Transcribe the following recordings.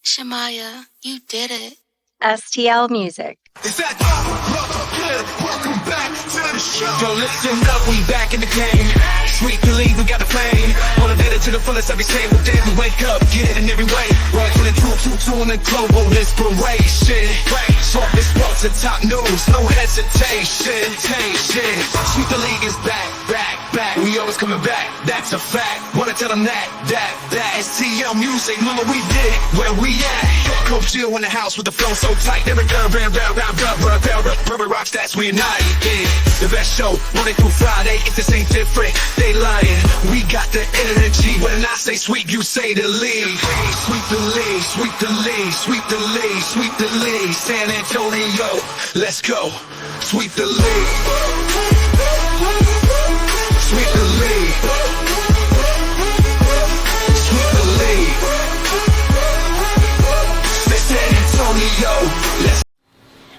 Shamaya, you did it. STL Music. Is that good? Welcome back to the show. Yo, listen up, we back in the game. Sweet believe we got the flame. On the data to the fullest every single day. We wake up, get it in every way. Rising the true and global inspiration. Talk this sports and top news, no hesitation. Sweet the league is back. We always coming back, that's a fact. Wanna tell them that. STL Music, mama, we did it. Where we at? Coach Jill in the house with the flow so tight. Every rubber rock stats, we unite. Yeah, the best show, Monday through Friday. If this ain't different, they lying. We got the energy. When I say sweet, you say the league. Sweep the league, sweep the league, sweep the league, sweep the league. San Antonio, let's go. Sweep the league. Sweep the league. Sweep the league. San Antonio, let's.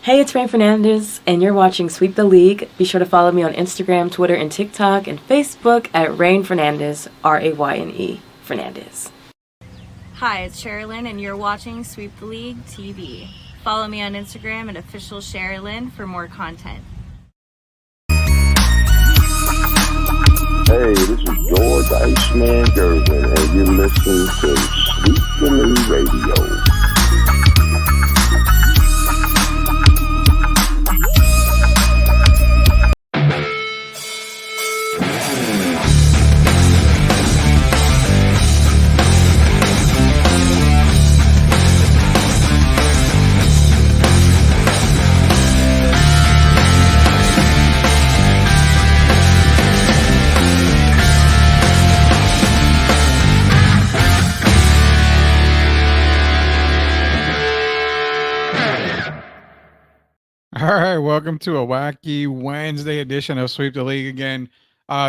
Hey, it's Rain Fernandez, and you're watching Sweep the League. Be sure to follow me on Instagram, Twitter, and TikTok, and Facebook at Rain Fernandez, Rayne Fernandez. Hi, it's Sherilyn, and you're watching Sweep the League TV. Follow me on Instagram at official Sherilyn for more content. Hey, this is George Iceman Gervin, and you're listening to Sweet the League Radio. All right, welcome to a wacky Wednesday edition of Sweep the League again.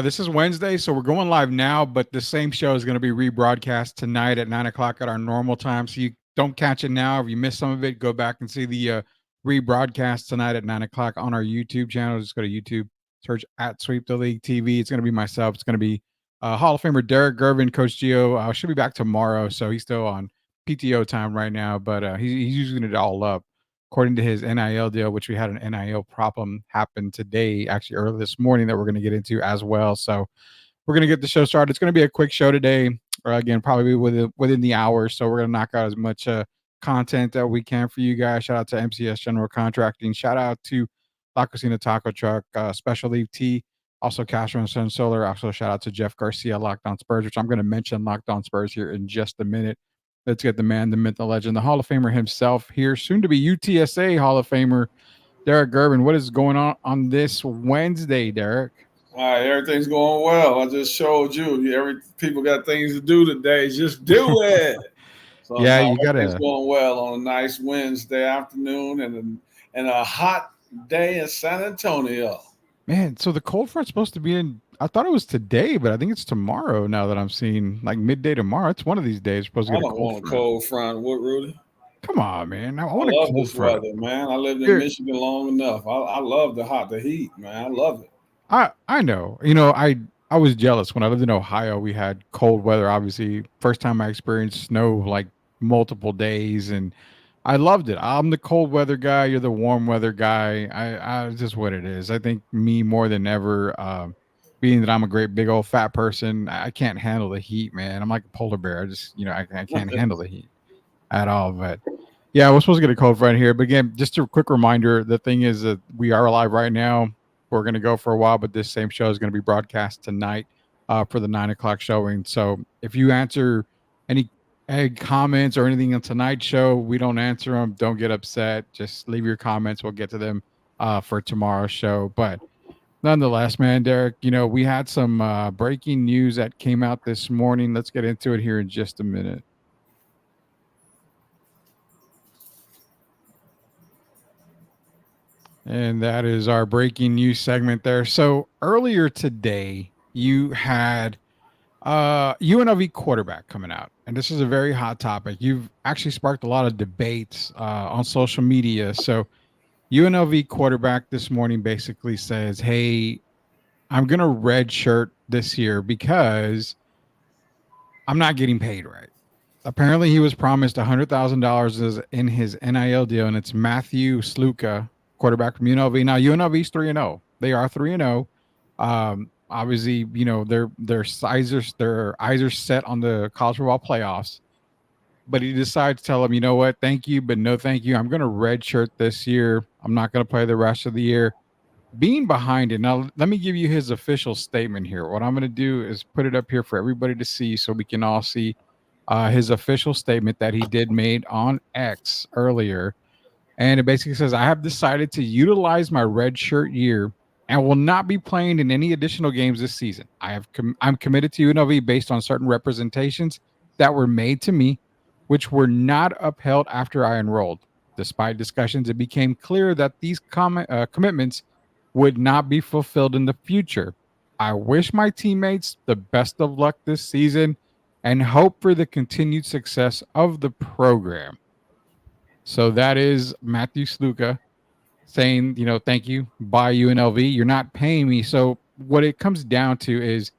This is Wednesday, so we're going live now, but the same show is going to be rebroadcast tonight at 9 o'clock at our normal time. So you don't catch it now. If you miss some of it, go back and see the rebroadcast tonight at 9 o'clock on our YouTube channel. Just go to YouTube, search at Sweep the League TV. It's going to be myself. It's going to be Hall of Famer Derek Gervin, Coach Gio. Should be back tomorrow, so he's still on PTO time right now, but he's using it all up. According to his NIL deal, which we had an NIL problem happen today, actually early this morning, that we're going to get into as well. So we're going to get the show started. It's going to be a quick show today, again, probably within the hour. So we're going to knock out as much content that we can for you guys. Shout out to MCS General Contracting. Shout out to La Cocina Taco Truck, Special Leaf Tea, also Castro and Sun Solar. Also shout out to Jeff Garcia, Locked On Spurs, which I'm going to mention Locked On Spurs here in just a minute. Let's get the man, the myth, the legend, the Hall of Famer himself here, soon to be UTSA Hall of Famer, Derek Gervin. What is going on this Wednesday, Derek? All right, everything's going well. I just showed you. People got things to do today. Just do it. So yeah, you got everything's going well on a nice Wednesday afternoon and a hot day in San Antonio. Man, so the cold front's supposed to be in. I thought it was today, but I think it's tomorrow now that I'm seeing, like midday tomorrow. It's one of these days. Supposed to get I don't want a cold front. What, Rudy? Come on, man. I want a cold front. Weather, man. I lived in Michigan long enough. I love the heat, man. I love it. I know. You know, I was jealous when I lived in Ohio. We had cold weather. Obviously, first time I experienced snow like multiple days, and I loved it. I'm the cold weather guy. You're the warm weather guy. I just what it is. I think me more than ever. Being that I'm a great big old fat person, I can't handle the heat, man. I'm like a polar bear. I just, I can't handle the heat at all. But yeah, we're supposed to get a cold front here. But again, just a quick reminder, the thing is that we are live right now. We're going to go for a while, but this same show is going to be broadcast tonight for the 9 o'clock showing. So if you answer any comments or anything on tonight's show, we don't answer them. Don't get upset. Just leave your comments. We'll get to them for tomorrow's show. But nonetheless, man, Derek, we had some breaking news that came out this morning. Let's get into it here in just a minute. And that is our breaking news segment there. So earlier today, you had UNLV quarterback coming out. And this is a very hot topic. You've actually sparked a lot of debates on social media. So UNLV quarterback this morning basically says, hey, I'm going to redshirt this year because I'm not getting paid right. Apparently, he was promised $100,000 in his NIL deal, and it's Matthew Sluka, quarterback from UNLV. Now, UNLV's 3-0. They are 3-0. Obviously, their eyes are set on the college football playoffs. But he decides to tell him, you know what, thank you, but no thank you. I'm going to redshirt this year. I'm not going to play the rest of the year. Being behind it. Now, let me give you his official statement here. What I'm going to do is put it up here for everybody to see so we can all see his official statement that he did made on X earlier. And it basically says, I have decided to utilize my red shirt year and will not be playing in any additional games this season. I'm committed to UNLV based on certain representations that were made to me, which were not upheld after I enrolled. Despite discussions, it became clear that these commitments would not be fulfilled in the future. I wish my teammates the best of luck this season and hope for the continued success of the program. So that is Matthew Sluka saying, thank you, bye UNLV. You're not paying me. So what it comes down to is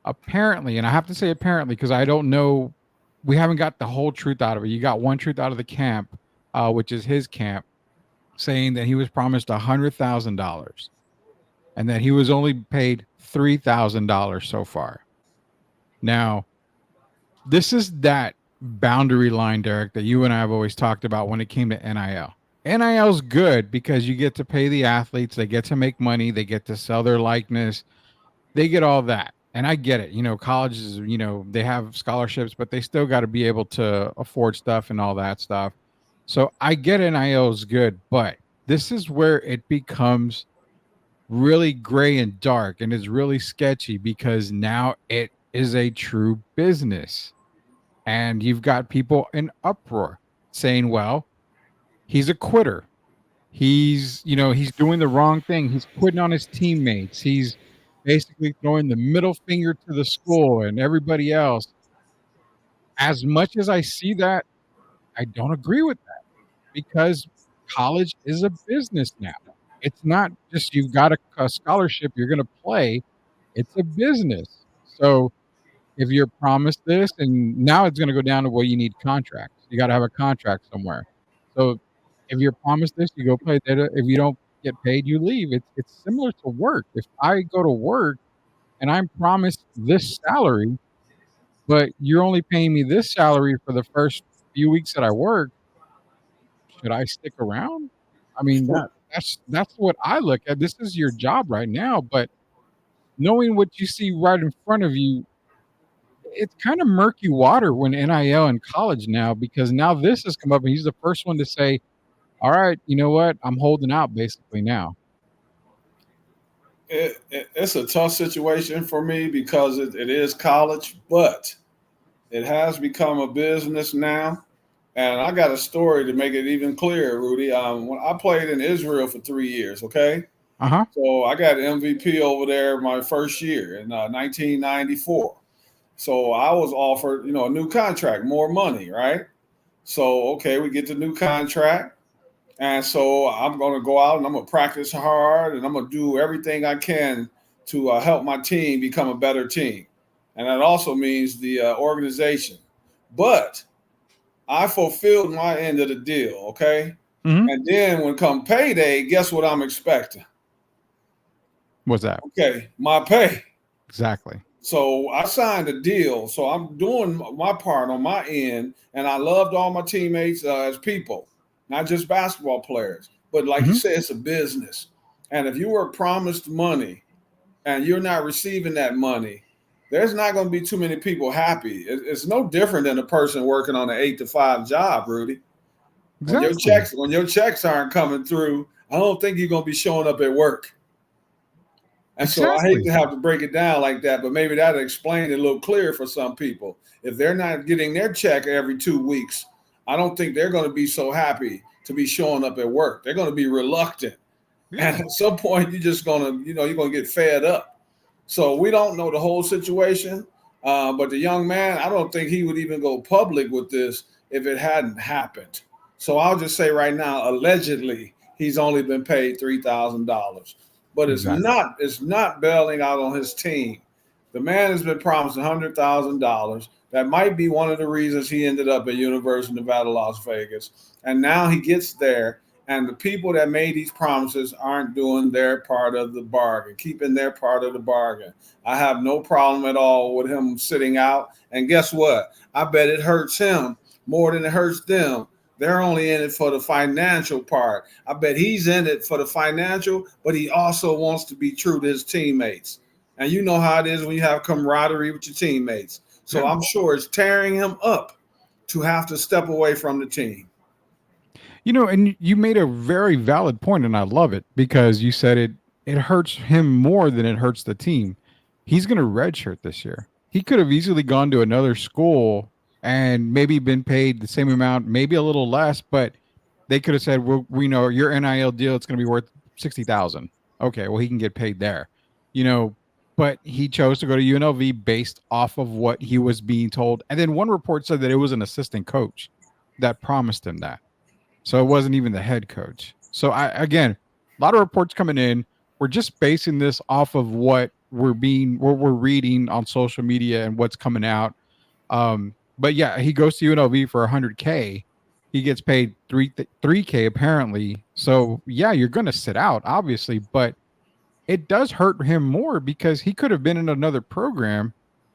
apparently, and I have to say apparently because I don't know, we haven't got the whole truth out of it. You got one truth out of the camp, which is his camp, saying that he was promised $100,000 and that he was only paid $3,000 so far. Now, this is that boundary line, Derek, that you and I have always talked about when it came to NIL. NIL is good because you get to pay the athletes, they get to make money, they get to sell their likeness, they get all that. And I get it. Colleges, they have scholarships, but they still got to be able to afford stuff and all that stuff. So I get NIL is good, but this is where it becomes really gray and dark and is really sketchy because now it is a true business. And you've got people in uproar saying, well, he's a quitter. He's doing the wrong thing. He's quitting on his teammates. He's basically throwing the middle finger to the school and everybody else. As much as I see that, I don't agree with that because college is a business now. It's not just you've got a scholarship, you're going to play. It's a business. So if you're promised this, and now it's going to go down to, well, you need contracts. You got to have a contract somewhere. So if you're promised this, you go play that. If you don't get paid, you leave. It's similar to work. If I go to work and I'm promised this salary, but you're only paying me this salary for the first few weeks that I work, should I stick around? I mean, that's what I look at. This is your job right now, but knowing what you see right in front of you, it's kind of murky water when NIL in college now, because now this has come up and he's the first one to say, all right, you know what? I'm holding out basically now. It's a tough situation for me because it is college, but it has become a business now. And I got a story to make it even clearer, Rudy. When I played in Israel for 3 years, okay? Uh-huh. So I got MVP over there my first year in 1994. So I was offered, a new contract, more money, right? So, okay, we get the new contract. And so I'm going to go out and I'm going to practice hard and I'm going to do everything I can to help my team become a better team. And that also means the organization. But I fulfilled my end of the deal, okay? Mm-hmm. And then when come payday, guess what I'm expecting? What's that? Okay, my pay. Exactly. So I signed a deal. So I'm doing my part on my end. And I loved all my teammates as people. Not just basketball players, but like you said, it's a business. And if you were promised money and you're not receiving that money, there's not going to be too many people happy. It's no different than a person working on an 8-to-5 job, Rudy. Exactly. When your checks aren't coming through, I don't think you're going to be showing up at work. And so I hate to have to break it down like that, but maybe that'll explain it a little clearer for some people. If they're not getting their check every 2 weeks, I don't think they're going to be so happy to be showing up at work. They're going to be reluctant. Yeah. And at some point, you're just going to, you're going to get fed up. So we don't know the whole situation. But the young man, I don't think he would even go public with this if it hadn't happened. So I'll just say right now, allegedly, he's only been paid $3,000. But it's not bailing out on his team. The man has been promised $100,000. That might be one of the reasons he ended up at University of Nevada, Las Vegas. And now he gets there, and the people that made these promises aren't doing their part of the bargain, keeping their part of the bargain. I have no problem at all with him sitting out. And guess what? I bet it hurts him more than it hurts them. They're only in it for the financial part. I bet he's in it for the financial, but he also wants to be true to his teammates. And you know how it is when you have camaraderie with your teammates. So I'm sure it's tearing him up to have to step away from the team. You know, and you made a very valid point, and I love it because you said it hurts him more than it hurts the team. He's going to redshirt this year. He could have easily gone to another school and maybe been paid the same amount, maybe a little less, but they could have said, well, we know your NIL deal, it's going to be worth 60,000. Okay, well, he can get paid there, you know, but he chose to go to UNLV based off of what he was being told. And then one report said that it was an assistant coach that promised him that. So it wasn't even the head coach. So again, a lot of reports coming in. We're just basing this off of what we're reading on social media and what's coming out. But yeah, he goes to UNLV for $100K. He gets paid $3K apparently. So yeah, you're going to sit out obviously, but it does hurt him more because he could have been in another program,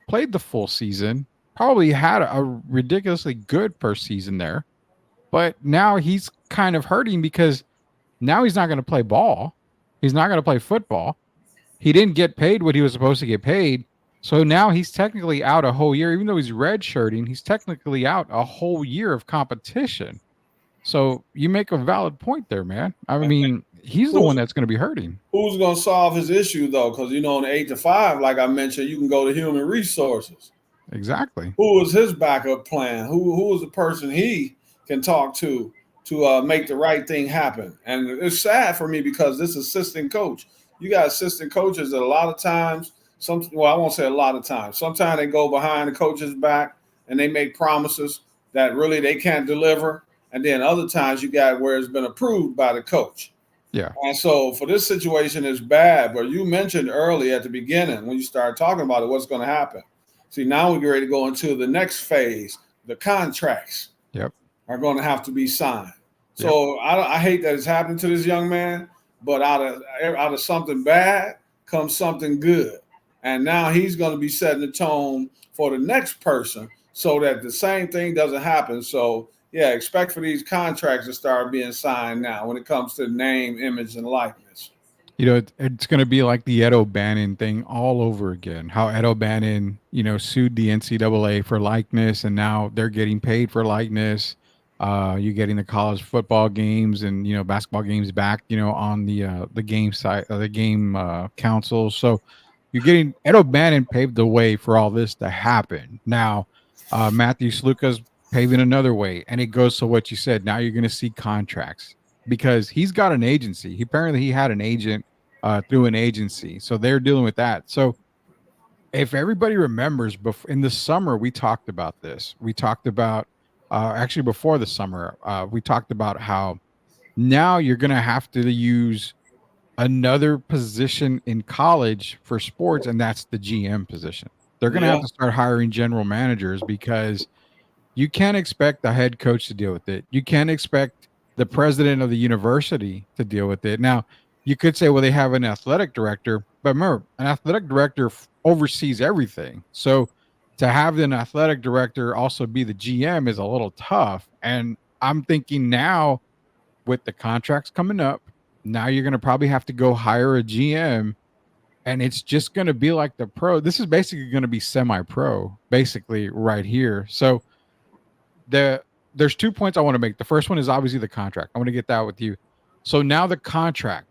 played the full season, probably had a ridiculously good first season there. But now he's kind of hurting because now he's not going to play ball. He's not going to play football. He didn't get paid what he was supposed to get paid. So now he's technically out a whole year. Even though he's redshirting, he's technically out a whole year of competition. So you make a valid point there, man. I mean, he's the one that's going to be hurting. Who's going to solve his issue, though? Because, you know, in the 8 to 5, like I mentioned, you can go to human resources. Exactly. Who is his backup plan? Who is the person he can talk to make the right thing happen? And it's sad for me because this assistant coach, you got assistant coaches that a lot of times, I won't say a lot of times, sometimes they go behind the coach's back and they make promises that really they can't deliver. And then other times you got where it's been approved by the coach. Yeah. And so for this situation, it's bad. But you mentioned early at the beginning when you started talking about it, what's going to happen. See, now we're ready to go into the next phase, the contracts. Yep. Are going to have to be signed. So I hate that it's happening to this young man, but out of something bad comes something good. And now he's going to be setting the tone for the next person so that the same thing doesn't happen. So, yeah, expect for these contracts to start being signed now when it comes to name, image, and likeness. You know, it's going to be like the Ed O'Bannon thing all over again. How Ed O'Bannon, you know, sued the NCAA for likeness, and now they're getting paid for likeness. You're getting the college football games and, you know, basketball games back, you know, on the game site, the game council. So you're getting Ed O'Bannon paved the way for all this to happen. Now, Matthew Sluka's paving another way, and it goes to what you said. Now you're going to see contracts because he's got an agency. He had an agent through an agency, so they're dealing with that. So if everybody remembers, in the summer we talked about this. We talked about. Actually, before the summer, we talked about how now you're going to have to use another position in college for sports, and that's the GM position. They're going to have to start hiring general managers because you can't expect the head coach to deal with it. You can't expect the president of the university to deal with it. Now, you could say, well, they have an athletic director, but remember, an athletic director oversees everything. So to have an athletic director also be the GM is a little tough. And I'm thinking now with the contracts coming up, now you're going to probably have to go hire a GM, and it's just going to be like the pro. This is basically going to be semi-pro, basically right here. So there's 2 points I want to make. The first one is obviously the contract. I want to get that with you. So now the contract,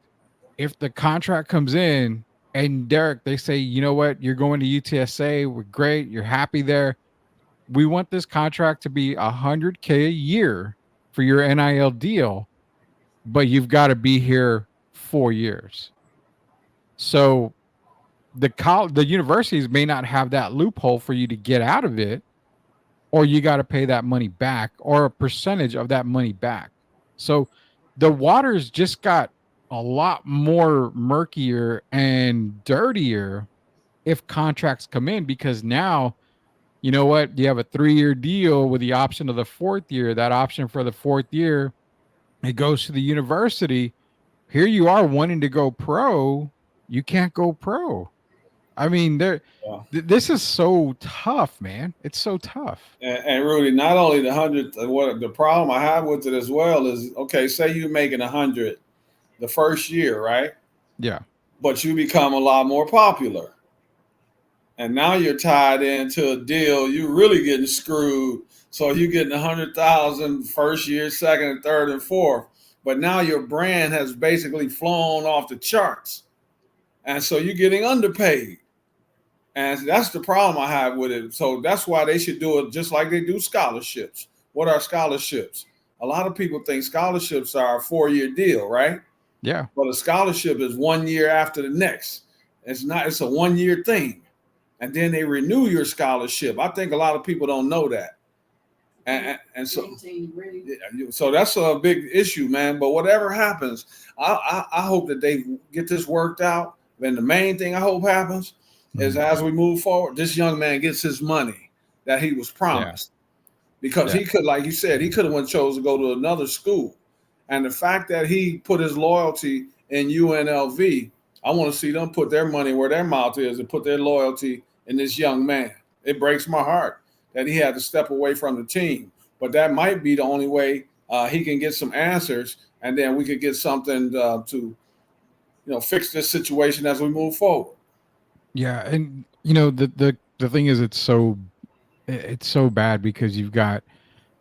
if the contract comes in, and Derek, they say, you know what, you're going to UTSA. We're great. You're happy there. We want this contract to be $100K a year for your NIL deal, but you've got to be here 4 years. So the universities may not have that loophole for you to get out of it, or you got to pay that money back or a percentage of that money back. So the waters just got a lot more murkier and dirtier if contracts come in, because now, you know what, you have a 3-year deal with the option of the 4th year. That option for the 4th year, it goes to the university. Here you are wanting to go pro, you can't go pro. I mean, Yeah. this is so tough, man. It's so tough. And Rudy, not only the 100, what the problem I have with it as well is, okay, say you're making 100 the first year, right? Yeah. But you become a lot more popular. And now you're tied into a deal, you're really getting screwed. So you're getting 100,000 first year, second, and third, and fourth. But now your brand has basically flown off the charts. And so you're getting underpaid. And that's the problem I have with it. So that's why they should do it just like they do scholarships. What are scholarships? A lot of people think scholarships are a 4-year deal, right? Yeah. But a scholarship is 1 year after the next. It's not, it's a 1-year thing. And then they renew your scholarship. I think a lot of people don't know that. And so that's a big issue, man. But whatever happens, I hope that they get this worked out. And the main thing I hope happens is as we move forward, this young man gets his money that he was promised. Because he could, like you said, he could have chose to go to another school. And the fact that he put his loyalty in UNLV, I want to see them put their money where their mouth is and put their loyalty in this young man. It breaks my heart that he had to step away from the team. But that might be the only way he can get some answers, and then we could get something to fix this situation as we move forward. Yeah, and the thing is, it's so bad because you've got,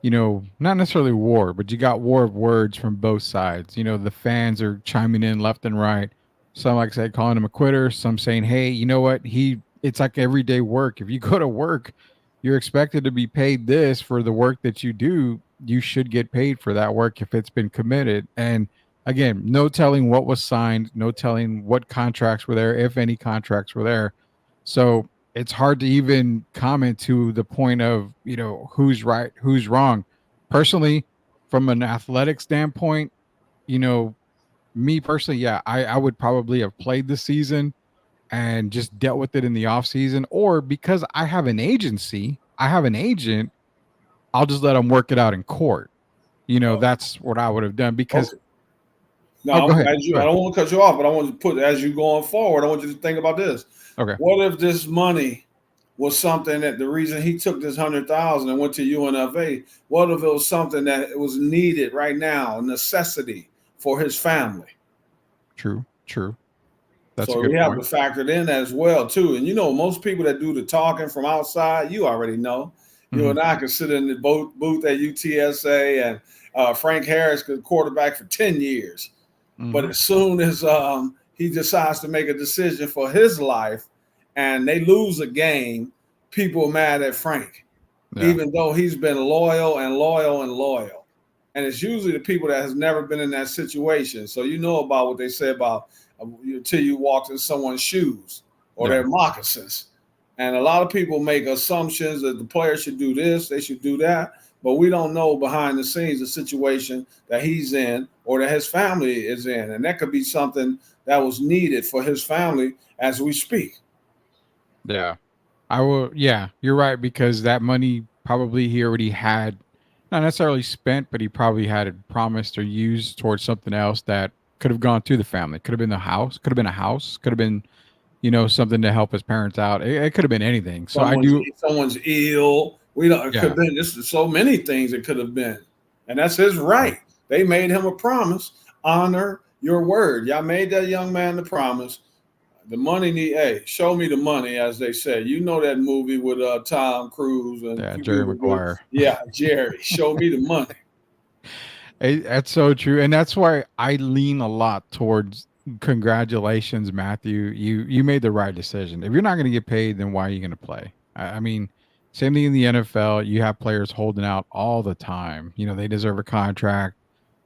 not necessarily war, but you got war of words from both sides. The fans are chiming in left and right. Some, like I said, calling him a quitter. Some saying, hey, you know what? It's like everyday work. If you go to work, you're expected to be paid this for the work that you do. You should get paid for that work if it's been committed. And again, no telling what was signed, no telling what contracts were there, if any contracts were there. So it's hard to even comment to the point of, who's right, who's wrong. Personally, from an athletic standpoint, me personally, yeah, I would probably have played the season and just dealt with it in the off season, or because I have an agency, I have an agent, I'll just let them work it out in court. That's what I would have done because. Okay. Now, Go ahead. I don't want to cut you off, but I want to put, as you going forward, I want you to think about this. Okay. What if this money was something that the reason he took this 100,000 and went to UNFA? What if it was something that was needed right now, a necessity for his family? True. That's so a good we have point. to factor it in as well too. And most people that do the talking from outside, you already know. You and I could sit in the booth at UTSA, and Frank Harris could quarterback for 10 years. But as soon as he decides to make a decision for his life and they lose a game, people are mad at Frank, even though he's been loyal and loyal and loyal. And it's usually the people that has never been in that situation. So about what they say about until you walked in someone's shoes or their moccasins. And a lot of people make assumptions that the player should do this, they should do that. But we don't know behind the scenes the situation that he's in or that his family is in. And that could be something that was needed for his family as we speak. Yeah. I will. Yeah, you're right, because that money probably he already had, not necessarily spent, but he probably had it promised or used towards something else that could have gone to the family. Could have been the house, could have been a house, could have been, something to help his parents out. It could have been anything. So someone's ill. We don't. It could have been just so many things. It could have been, and that's his right. They made him a promise. Honor your word. Y'all made that young man the promise. The money show me the money, as they say. That movie with Tom Cruise and Jerry Maguire. Jerry. Show me the money. That's so true, and that's why I lean a lot towards congratulations, Matthew. You made the right decision. If you're not going to get paid, then why are you going to play? I mean, same thing in the NFL. You have players holding out all the time. They deserve a contract.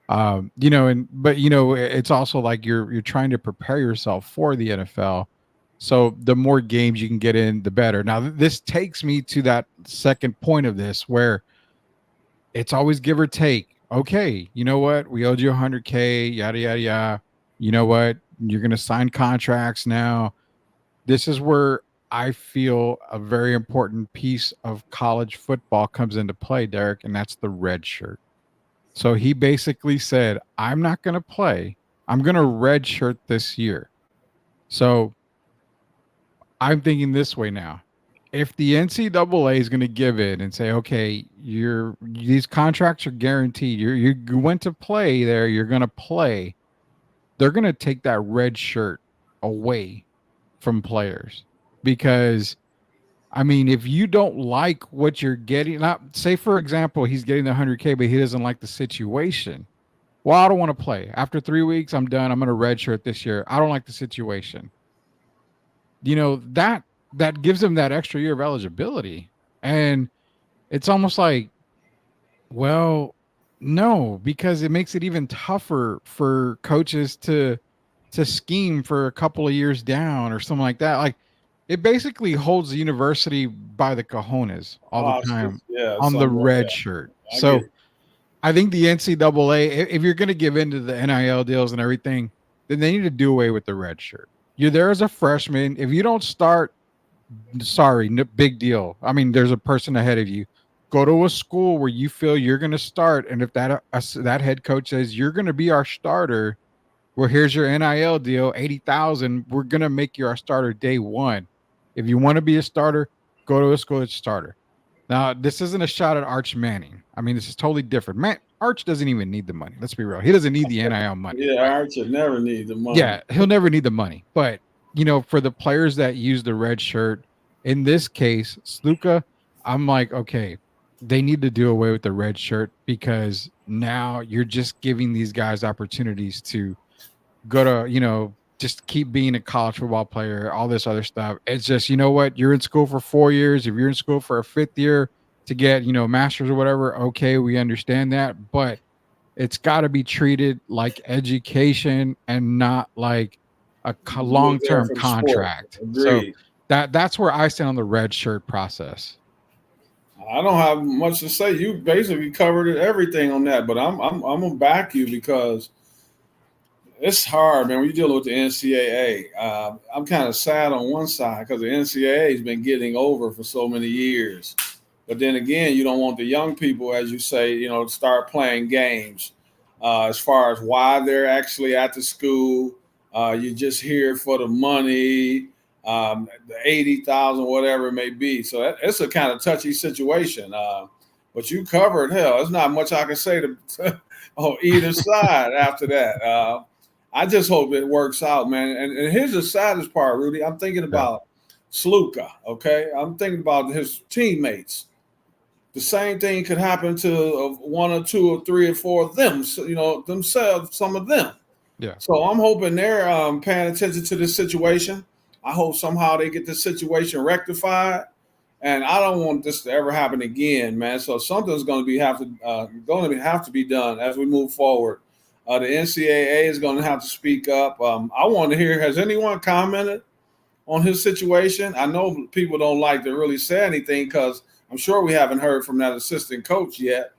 But it's also like you're trying to prepare yourself for the NFL. So the more games you can get in, the better. Now, this takes me to that second point of this, where it's always give or take. Okay, you know what? We owed you $100K, yada, yada, yada. You know what? You're going to sign contracts now. This is where I feel a very important piece of college football comes into play, Derek, and that's the red shirt. So he basically said, I'm not going to play. I'm going to red shirt this year. So I'm thinking this way now. If the NCAA is going to give in and say, okay, these contracts are guaranteed. You went to play there. You're going to play. They're going to take that red shirt away from players because, I mean, if you don't like what you're getting, not say for example, he's getting the 100K, but he doesn't like the situation. Well, I don't want to play. After 3 weeks, I'm done. I'm going to red shirt this year. I don't like the situation. That gives him that extra year of eligibility. And it's almost like, well, no, because it makes it even tougher for coaches to scheme for a couple of years down or something like that. Like it basically holds the university by the cojones all the time Yeah, on the red yeah. shirt. I So get it. I think the NCAA, if you're going to give in to the NIL deals and everything, then they need to do away with the red shirt. You're there as a freshman. If you don't start, sorry, no big deal. I mean, there's a person ahead of you. Go to a school where you feel you're going to start, and if that head coach says you're going to be our starter, well, here's your NIL deal, 80,000. We're going to make you our starter day one. If you want to be a starter, go to a school that's starter. Now, this isn't a shot at Arch Manning. I mean, this is totally different. Man, Arch doesn't even need the money. Let's be real. He doesn't need the NIL money. Yeah, But, Arch will never need the money. yeah, he'll never need the money. But, for the players that use the red shirt, in this case, Sluka, I'm like, okay, they need to do away with the red shirt because now you're just giving these guys opportunities to go to, just keep being a college football player, all this other stuff. It's just, you know what? You're in school for 4 years. If you're in school for a fifth year to get, master's or whatever, okay, we understand that. But it's got to be treated like education and not like a long-term contract. So that's where I stand on the red shirt process. I don't have much to say. You basically covered everything on that, but I'm gonna back you because it's hard, man. When you're dealing with the NCAA, I'm kind of sad on one side because the NCAA has been getting over for so many years. But then again, you don't want the young people, as you say, to start playing games. As far as why they're actually at the school, you're just here for the money, the 80,000, whatever it may be. So it's a kind of touchy situation. But you covered hell. There's not much I can say to on either side after that. I just hope it works out, man. And here's the saddest part, Rudy. I'm thinking about Sluka, okay? I'm thinking about his teammates. The same thing could happen to one or two or three or four of them, themselves, some of them. Yeah. So I'm hoping they're paying attention to this situation. I hope somehow they get this situation rectified. And I don't want this to ever happen again, man. So something's going to have to be done as we move forward. The NCAA is going to have to speak up. I want to hear, has anyone commented on his situation? I know people don't like to really say anything because I'm sure we haven't heard from that assistant coach yet.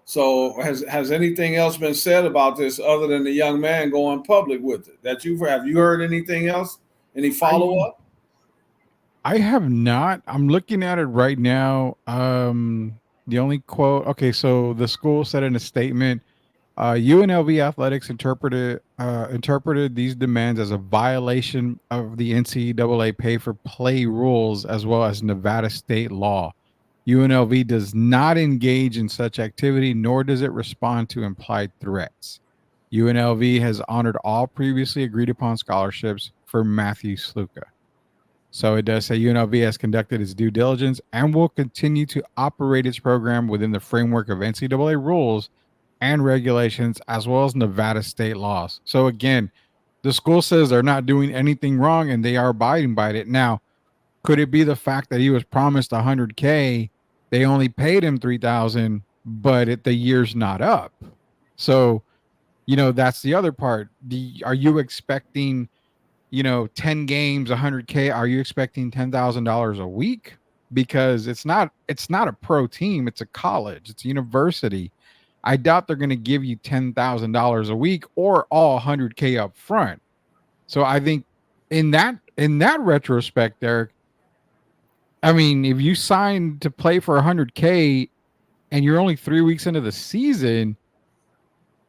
So has anything else been said about this other than the young man going public with it? Have you heard anything else? Any follow-up? I have not. I'm looking at it right now. The only quote, okay, so the school said in a statement, UNLV athletics interpreted these demands as a violation of the NCAA pay for play rules as well as Nevada state law. UNLV does not engage in such activity, nor does it respond to implied threats. UNLV has honored all previously agreed upon scholarships for Matthew Sluka. So it does say UNLV has conducted its due diligence and will continue to operate its program within the framework of NCAA rules and regulations, as well as Nevada state laws. So again, the school says they're not doing anything wrong and they are abiding by it. Now, could it be the fact that he was promised 100K, they only paid him 3,000, but the year's not up? So, that's the other part. Are you expecting, 10 games, 100K? Are you expecting $10,000 a week? Because it's not a pro team. It's a college. It's a university. I doubt they're going to give you $10,000 a week or all 100K up front. So I think in that retrospect, Derek, I mean, if you sign to play for 100K and you're only 3 weeks into the season,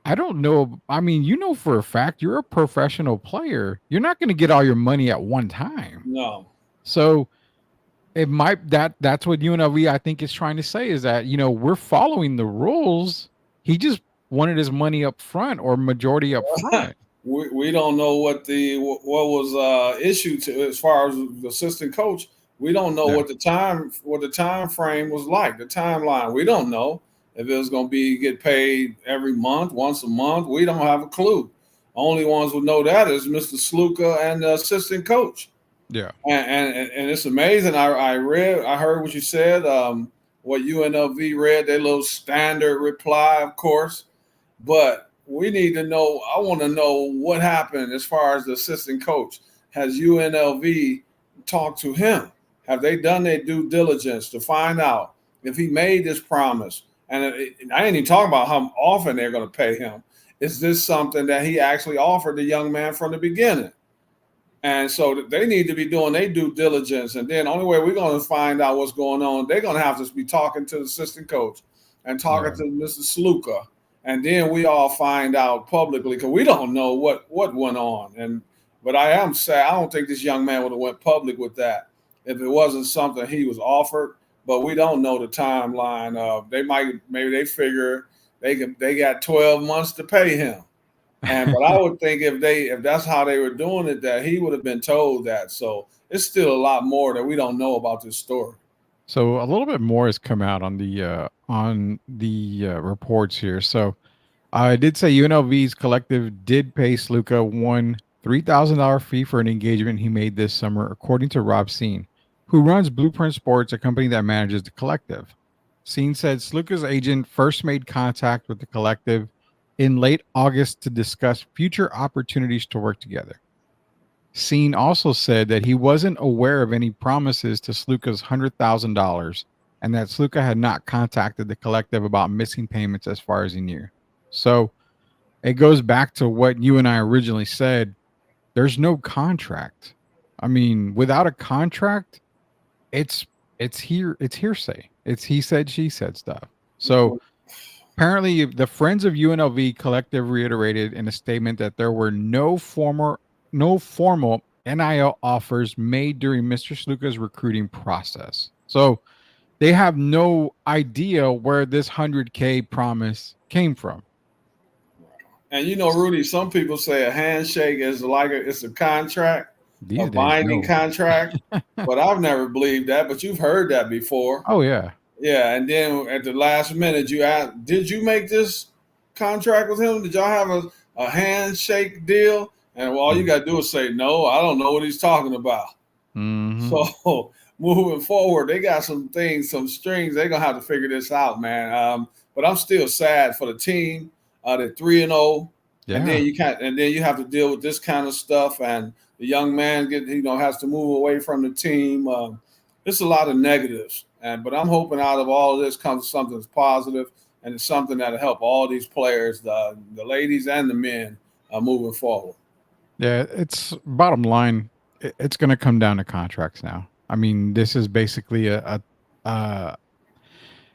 I don't know. I mean, you know for a fact you're a professional player. You're not going to get all your money at one time. No. So it might that's what UNLV I think is trying to say is that, we're following the rules. He just wanted his money up front or majority up front. We don't know what was issued to as far as the assistant coach. We don't know Yeah. what the time frame was like, the timeline. We don't know if it was going to be get paid every month, once a month. We don't have a clue. Only ones who know that is Mr. Sluka and the assistant coach. Yeah. And it's amazing. I heard what you said. What UNLV read, their little standard reply, of course, but we need to know. I want to know what happened as far as the assistant coach. Has UNLV talked to him? Have they done their due diligence to find out if he made this promise? And I ain't even talking about how often they're going to pay him. Is this something that he actually offered the young man from the beginning? And so they need to be doing their due diligence. And then the only way we're going to find out what's going on, they're going to have to be talking to the assistant coach and talking to Mr. Sluka. And then we all find out publicly because we don't know what went on. But I am sad. I don't think this young man would have went public with that if it wasn't something he was offered. But we don't know the timeline. Maybe they figure they got 12 months to pay him. But I would think if that's how they were doing it, that he would have been told that. So it's still a lot more that we don't know about this story. So a little bit more has come out on the reports here. So I did say UNLV's collective did pay Sluka one $3,000 fee for an engagement he made this summer, according to Rob Seen, who runs Blueprint Sports, a company that manages the collective. Seen said Sluka's agent first made contact with the collective in late August to discuss future opportunities to work together. Seen also said that he wasn't aware of any promises to Sluka's $100,000 and that Sluka had not contacted the collective about missing payments as far as he knew. So it goes back to what you and I originally said. There's no contract. I mean, without a contract, it's hearsay. It's he said, she said stuff. So apparently the Friends of UNLV collective reiterated in a statement that there were no formal NIL offers made during Mr. Sluka's recruiting process. So they have no idea where this 100K promise came from. And Rudy, some people say a handshake is like it's a contract, a binding contract, but I've never believed that. But you've heard that before. Oh yeah, yeah. And then at the last minute, you ask, did you make this contract with him? Did y'all have a handshake deal? And all you got to do is say, no, I don't know what he's talking about. Mm-hmm. So moving forward, they got some things, some strings. They're gonna have to figure this out, man. But I'm still sad for the team. They're 3-0, and then you have to deal with this kind of stuff. And the young man has to move away from the team. It's a lot of negatives, but I'm hoping out of all of this comes something that's positive, and it's something that'll help all these players, the ladies and the men, moving forward. Yeah, it's bottom line. It's going to come down to contracts now. I mean, this is basically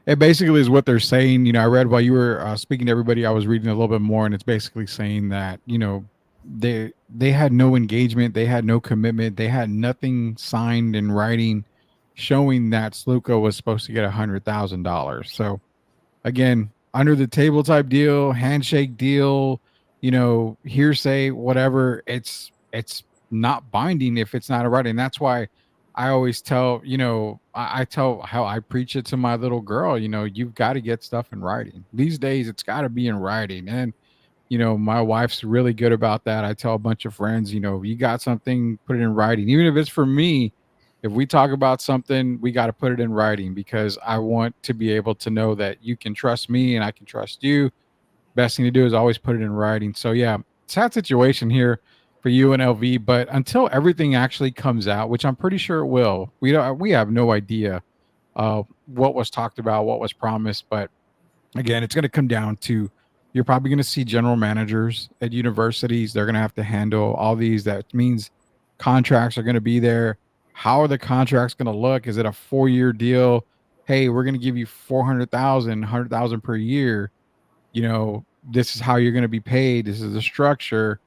it basically is what they're saying. I read while you were speaking to everybody, I was reading a little bit more, and it's basically saying that, they had no engagement. They had no commitment. They had nothing signed in writing showing that Sluka was supposed to get $100,000. So again, under the table type deal, handshake deal, hearsay, whatever, it's not binding if it's not a writing. That's why I always tell, I tell how I preach it to my little girl, you've got to get stuff in writing. These days, it's got to be in writing. And, my wife's really good about that. I tell a bunch of friends, you got something, put it in writing. Even if it's for me, if we talk about something, we got to put it in writing because I want to be able to know that you can trust me and I can trust you. Best thing to do is always put it in writing. So yeah, sad situation here for UNLV, but until everything actually comes out, which I'm pretty sure it will, we have no idea what was talked about, what was promised. But again, it's going to come down to, you're probably going to see general managers at universities. They're going to have to handle all these. That means contracts are going to be there. how are the contracts going to look? Is it a 4-year deal? Hey, we're going to give you 100,000 per year. This is how you're going to be paid. This is the structure,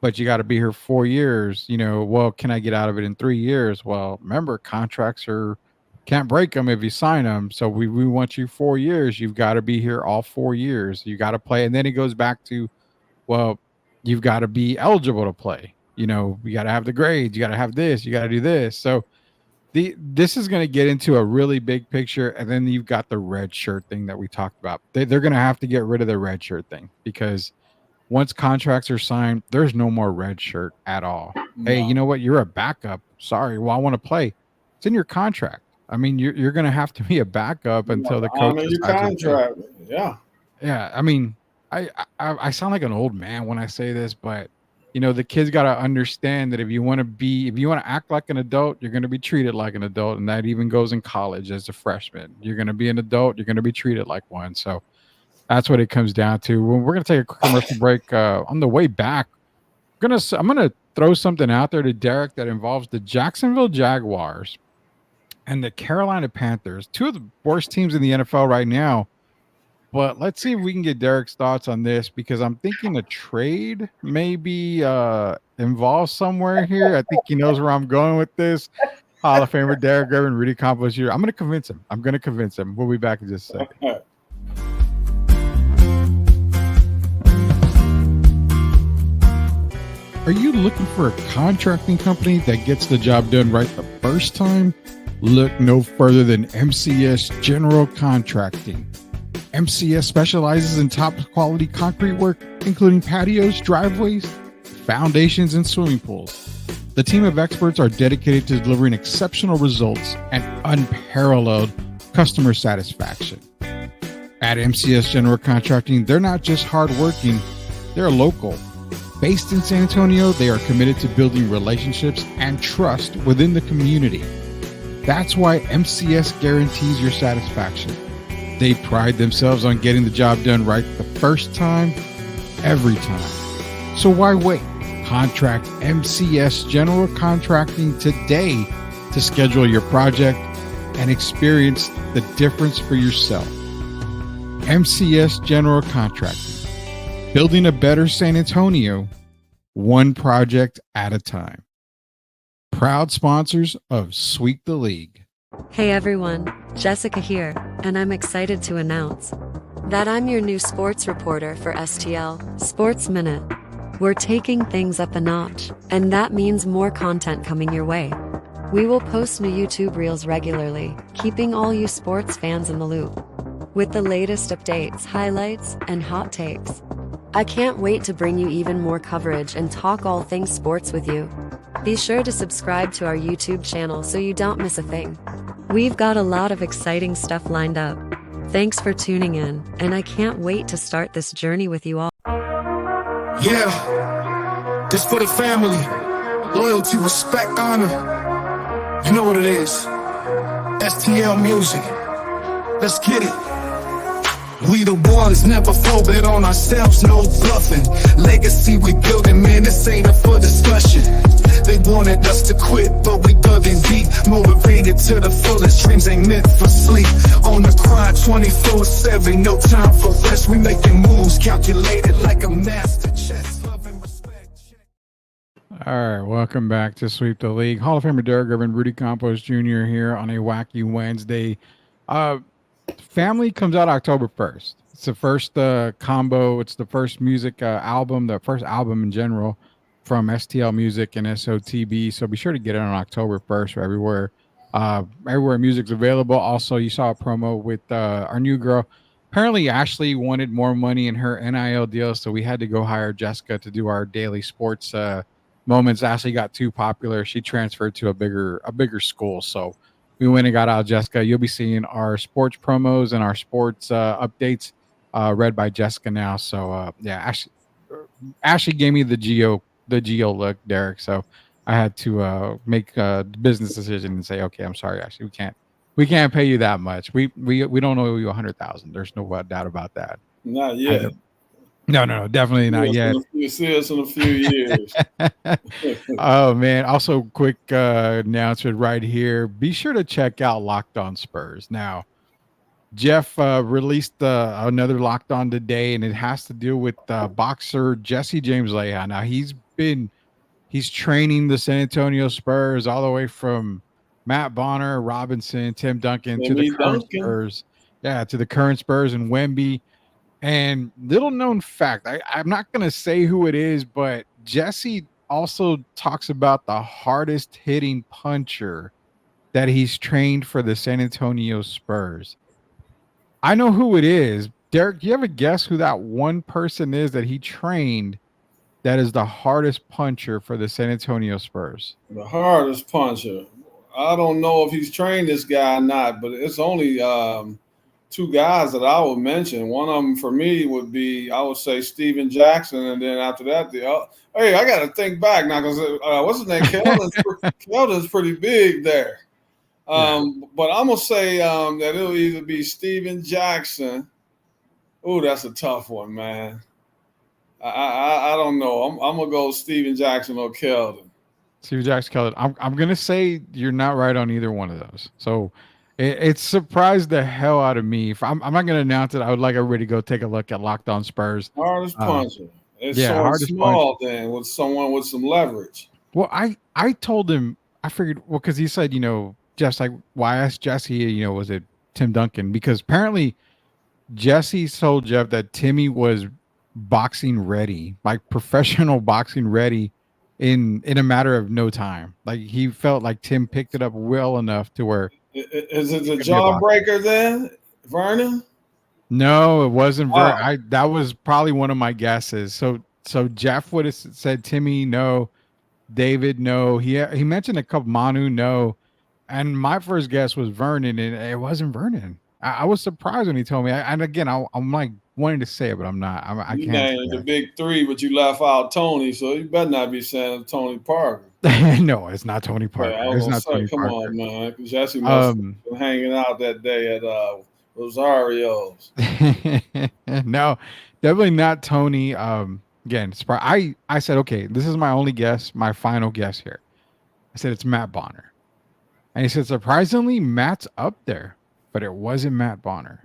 but you got to be here 4 years. Well, can I get out of it in 3 years? Well, remember, contracts can't break them if you sign them. So we want you 4 years. You've got to be here all 4 years. You got to play. And then it goes back to, well, you've got to be eligible to play. You got to have the grades. You got to have this. You got to do this. So this is going to get into a really big picture. And then you've got the red shirt thing that we talked about. They're going to have to get rid of the red shirt thing, because once contracts are signed, there's no more red shirt at all. No. Hey, you know what? You're a backup. Sorry. Well, I want to play. It's in your contract. I mean, you're going to have to be a backup until the coach decides your contract. Yeah. Yeah. I mean, I sound like an old man when I say this, but the kids got to understand that if you want to act like an adult, you're going to be treated like an adult. And that even goes in college as a freshman. You're going to be an adult. You're going to be treated like one. So that's what it comes down to. We're going to take a quick commercial break. On the way back, I'm going to throw something out there to Derek that involves the Jacksonville Jaguars and the Carolina Panthers, two of the worst teams in the NFL right now. But let's see if we can get Derek's thoughts on this, because I'm thinking a trade may be involved somewhere here. I think he knows where I'm going with this. Hall of Famer Derek Gervin, Rudy Campos here. I'm going to convince him. We'll be back in just a second. Are you looking for a contracting company that gets the job done right the first time? Look no further than MCS General Contracting. MCS specializes in top quality concrete work, including patios, driveways, foundations, and swimming pools. The team of experts are dedicated to delivering exceptional results and unparalleled customer satisfaction. At MCS General Contracting, they're not just hardworking, they're local. Based in San Antonio, they are committed to building relationships and trust within the community. That's why MCS guarantees your satisfaction. They pride themselves on getting the job done right the first time, every time. So why wait? Contract MCS General Contracting today to schedule your project and experience the difference for yourself. MCS General Contracting. Building a better San Antonio, one project at a time. Proud sponsors of Sweep the League. Hey everyone, Jessica here, and I'm excited to announce that I'm your new sports reporter for STL Sports Minute. We're taking things up a notch, and that means more content coming your way. We will post new YouTube reels regularly, keeping all you sports fans in the loop with the latest updates, highlights, and hot takes. I can't wait to bring you even more coverage and talk all things sports with you. Be sure to subscribe to our YouTube channel so you don't miss a thing. We've got a lot of exciting stuff lined up. Thanks for tuning in, and I can't wait to start this journey with you all. Yeah, this for the family. Loyalty, respect, honor. You know what it is. STL music. Let's get it. We the ones, never folded on ourselves, no bluffing. Legacy we building, man, this ain't up for discussion. They wanted us to quit, but we dug in deep. Motivated to the fullest, dreams ain't meant for sleep. On the grind 24/7, no time for rest. We making moves, calculated like a master chess. Love and respect. All right, welcome back to Sweep the League. Hall of Famer Derek Gervin, Rudy Campos Jr. here on a Wacky Wednesday. Family comes out October 1st. It's the first combo. It's the first music album, the first album in general from STL Music and SOTB. So be sure to get it on October 1st for everywhere music's available. Also, you saw a promo with our new girl. Apparently, Ashley wanted more money in her NIL deal, so we had to go hire Jessica to do our daily sports moments. Ashley got too popular. She transferred to a bigger school, so we went and got out Jessica. You'll be seeing our sports promos and our sports updates read by Jessica now. So yeah, Ashley gave me the geo look, Derek. So I had to make a business decision and say, okay, I'm sorry, Ashley, we can't pay you that much. We don't owe you 100,000. There's no doubt about that. Not yet. No, definitely not yet. You see us in a few years. Oh man! Also, quick announcement right here. Be sure to check out Locked On Spurs. Now, Jeff released another Locked On today, and it has to do with boxer Jesse James Leha. Now, he's training the San Antonio Spurs all the way from Matt Bonner, Robinson, Tim Duncan to the Timmy current Duncan. Spurs. Yeah, to the current Spurs and Wemby. And little known fact, I'm not going to say who it is, but Jesse also talks about the hardest hitting puncher that he's trained for the San Antonio Spurs. I know who it is. Derek, do you have a guess who that one person is that he trained that is the hardest puncher for the San Antonio Spurs? The hardest puncher. I don't know if he's trained this guy or not, but it's only two guys that I would mention. One of them for me would be, I would say, Steven Jackson, and then after that, hey, I got to think back now because what's his name? Keldon's pretty big there. But I'm gonna say that it'll either be Steven Jackson. Oh, that's a tough one, man. I don't know. I'm gonna go Steven Jackson or Keldon. Steven Jackson, Keldon. I'm gonna say you're not right on either one of those. So it surprised the hell out of me. If I'm not gonna announce it, I would like everybody to go take a look at Locked On Spurs. Hardest puncher. It's yeah, so hardest small puncher. then with someone with some leverage. Well, I told him, I figured, well, because he said, Jeff's like, why ask Jesse, was it Tim Duncan? Because apparently Jesse told Jeff that Timmy was boxing ready, like professional boxing ready in a matter of no time. Like he felt like Tim picked it up well enough to where. Is it the jawbreaker then, Vernon? No, it wasn't Vernon. That was probably one of my guesses. So Jeff would have said Timmy, no. David, no. He mentioned a couple. Manu, no. And my first guess was Vernon, and it wasn't Vernon. I was surprised when he told me. And again, I'm like wanting to say it, but I'm not. I You can't. named the big three, but you left out Tony, so you better not be saying Tony Parker. No, it's not Tony Parker. Yeah, it's not Tony come Parker. on, man. Jesse must have been hanging out that day at Rosario's. No, definitely not Tony. Again, I said, okay, this is my only guess, my final guess here. I said it's Matt Bonner. And he said, surprisingly, Matt's up there, but it wasn't Matt Bonner.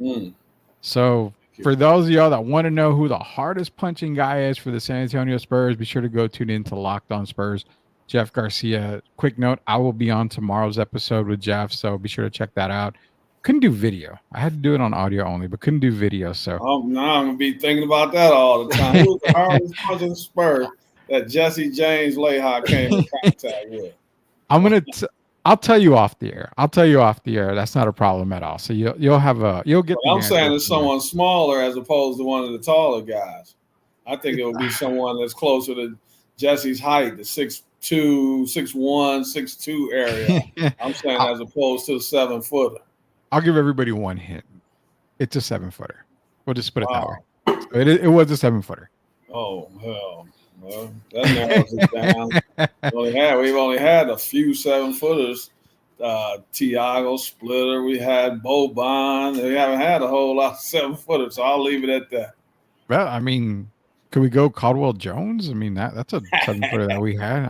So for those of y'all that want to know who the hardest punching guy is for the San Antonio Spurs, be sure to go tune in to Locked On Spurs. Jeff Garcia. Quick note, I will be on tomorrow's episode with Jeff, so be sure to check that out. Couldn't do video. I had to do it on audio only, but couldn't do video. So now I'm gonna be thinking about that all the time. Who was the hardest punching Spurs that Jesse James Leha came in contact with? I'll tell you off the air. That's not a problem at all. So you'll get. I'm saying it's someone smaller as opposed to one of the taller guys. I think it would be someone that's closer to Jesse's height, the 6'2", 6'1", 6'2" area. I'm saying as opposed to the 7-footer. I'll give everybody one hint. It's a 7-footer. We'll just put it that way. So it was a 7-footer. Oh hell. Well, that narrows it down. We've only had a few 7-footers. Tiago Splitter. We had Boban. We haven't had a whole lot of 7-footers, so I'll leave it at that. Well, I mean, could we go Caldwell Jones? I mean, that's a 7-footer that we had.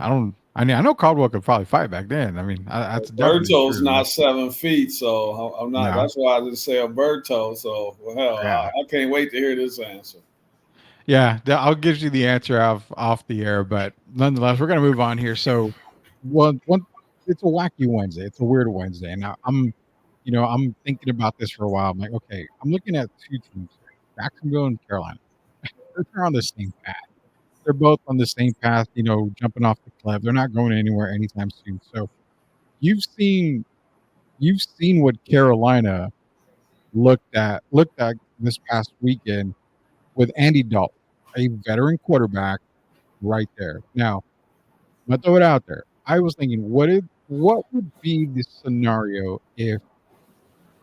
I know Caldwell could probably fight back then. I mean, that's Berto's not 7 feet, so I'm not. No. That's why I didn't say Alberto. So I can't wait to hear this answer. Yeah, I'll give you the answer off the air, but nonetheless, we're gonna move on here. So, it's a wacky Wednesday. It's a weird Wednesday, and I'm thinking about this for a while. I'm like, okay, I'm looking at two teams, Jacksonville and Carolina. They're on the same path. They're both on the same path, jumping off the cliff. They're not going anywhere anytime soon. So, you've seen what Carolina looked at this past weekend with Andy Dalton, a veteran quarterback, right there. Now, I'm gonna throw it out there. I was thinking, what would be the scenario if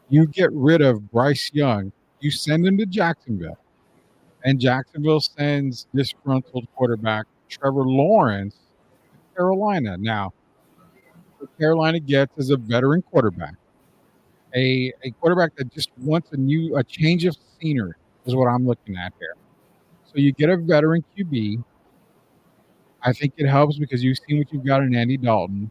you get rid of Bryce Young, you send him to Jacksonville, and Jacksonville sends disgruntled quarterback Trevor Lawrence to Carolina. Now, what Carolina gets is a veteran quarterback, a quarterback that just wants a change of scenery is what I'm looking at here. So you get a veteran QB. I think it helps because you've seen what you've got in Andy Dalton.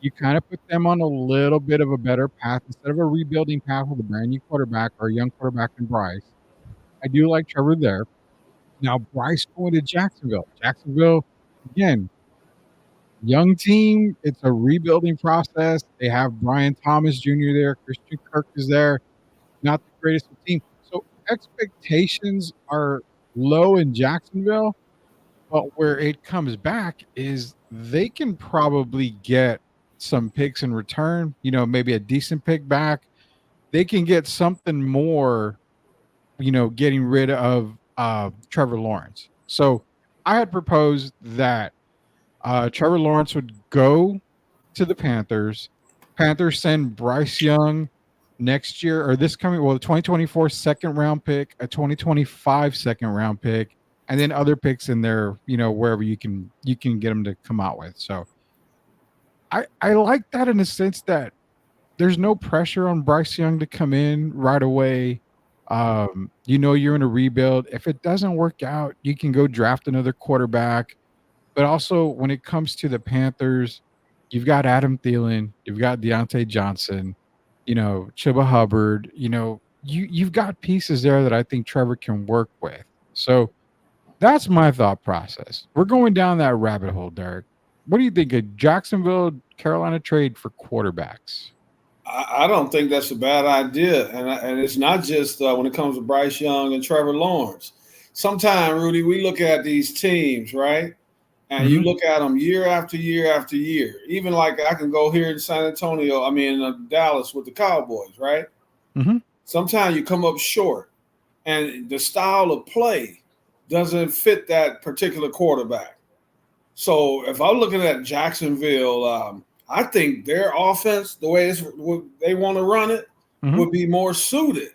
You kind of put them on a little bit of a better path instead of a rebuilding path with a brand new quarterback or a young quarterback in Bryce. I do like Trevor there. Now Bryce going to Jacksonville. Jacksonville, again, young team. It's a rebuilding process. They have Brian Thomas Jr. there. Christian Kirk is there. Not the greatest of team. So expectations are low in Jacksonville, but where it comes back is they can probably get some picks in return, maybe a decent pick back. They can get something more, getting rid of Trevor Lawrence. So I had proposed that Trevor Lawrence would go to the Panthers. Panthers send Bryce Young next year or this coming, the 2024 second round pick, a 2025 second round pick, and then other picks in there, wherever you can get them to come out with. So I like that in the sense that there's no pressure on Bryce Young to come in right away. You're in a rebuild. If it doesn't work out, you can go draft another quarterback. But also, when it comes to the Panthers, you've got Adam Thielen, you've got Deontay Johnson, Chuba Hubbard. You've got pieces there that I think Trevor can work with. So that's my thought process. We're going down that rabbit hole, Derek. What do you think? A Jacksonville, Carolina trade for quarterbacks? I don't think that's a bad idea, and it's not just when it comes to Bryce Young and Trevor Lawrence. Sometimes, Rudy, we look at these teams, right? And you look at them year after year after year. Even like I can go here in San Antonio, Dallas with the Cowboys, right? Mm-hmm. Sometimes you come up short, and the style of play doesn't fit that particular quarterback. So if I'm looking at Jacksonville, I think their offense, the way they want to run it, would be more suited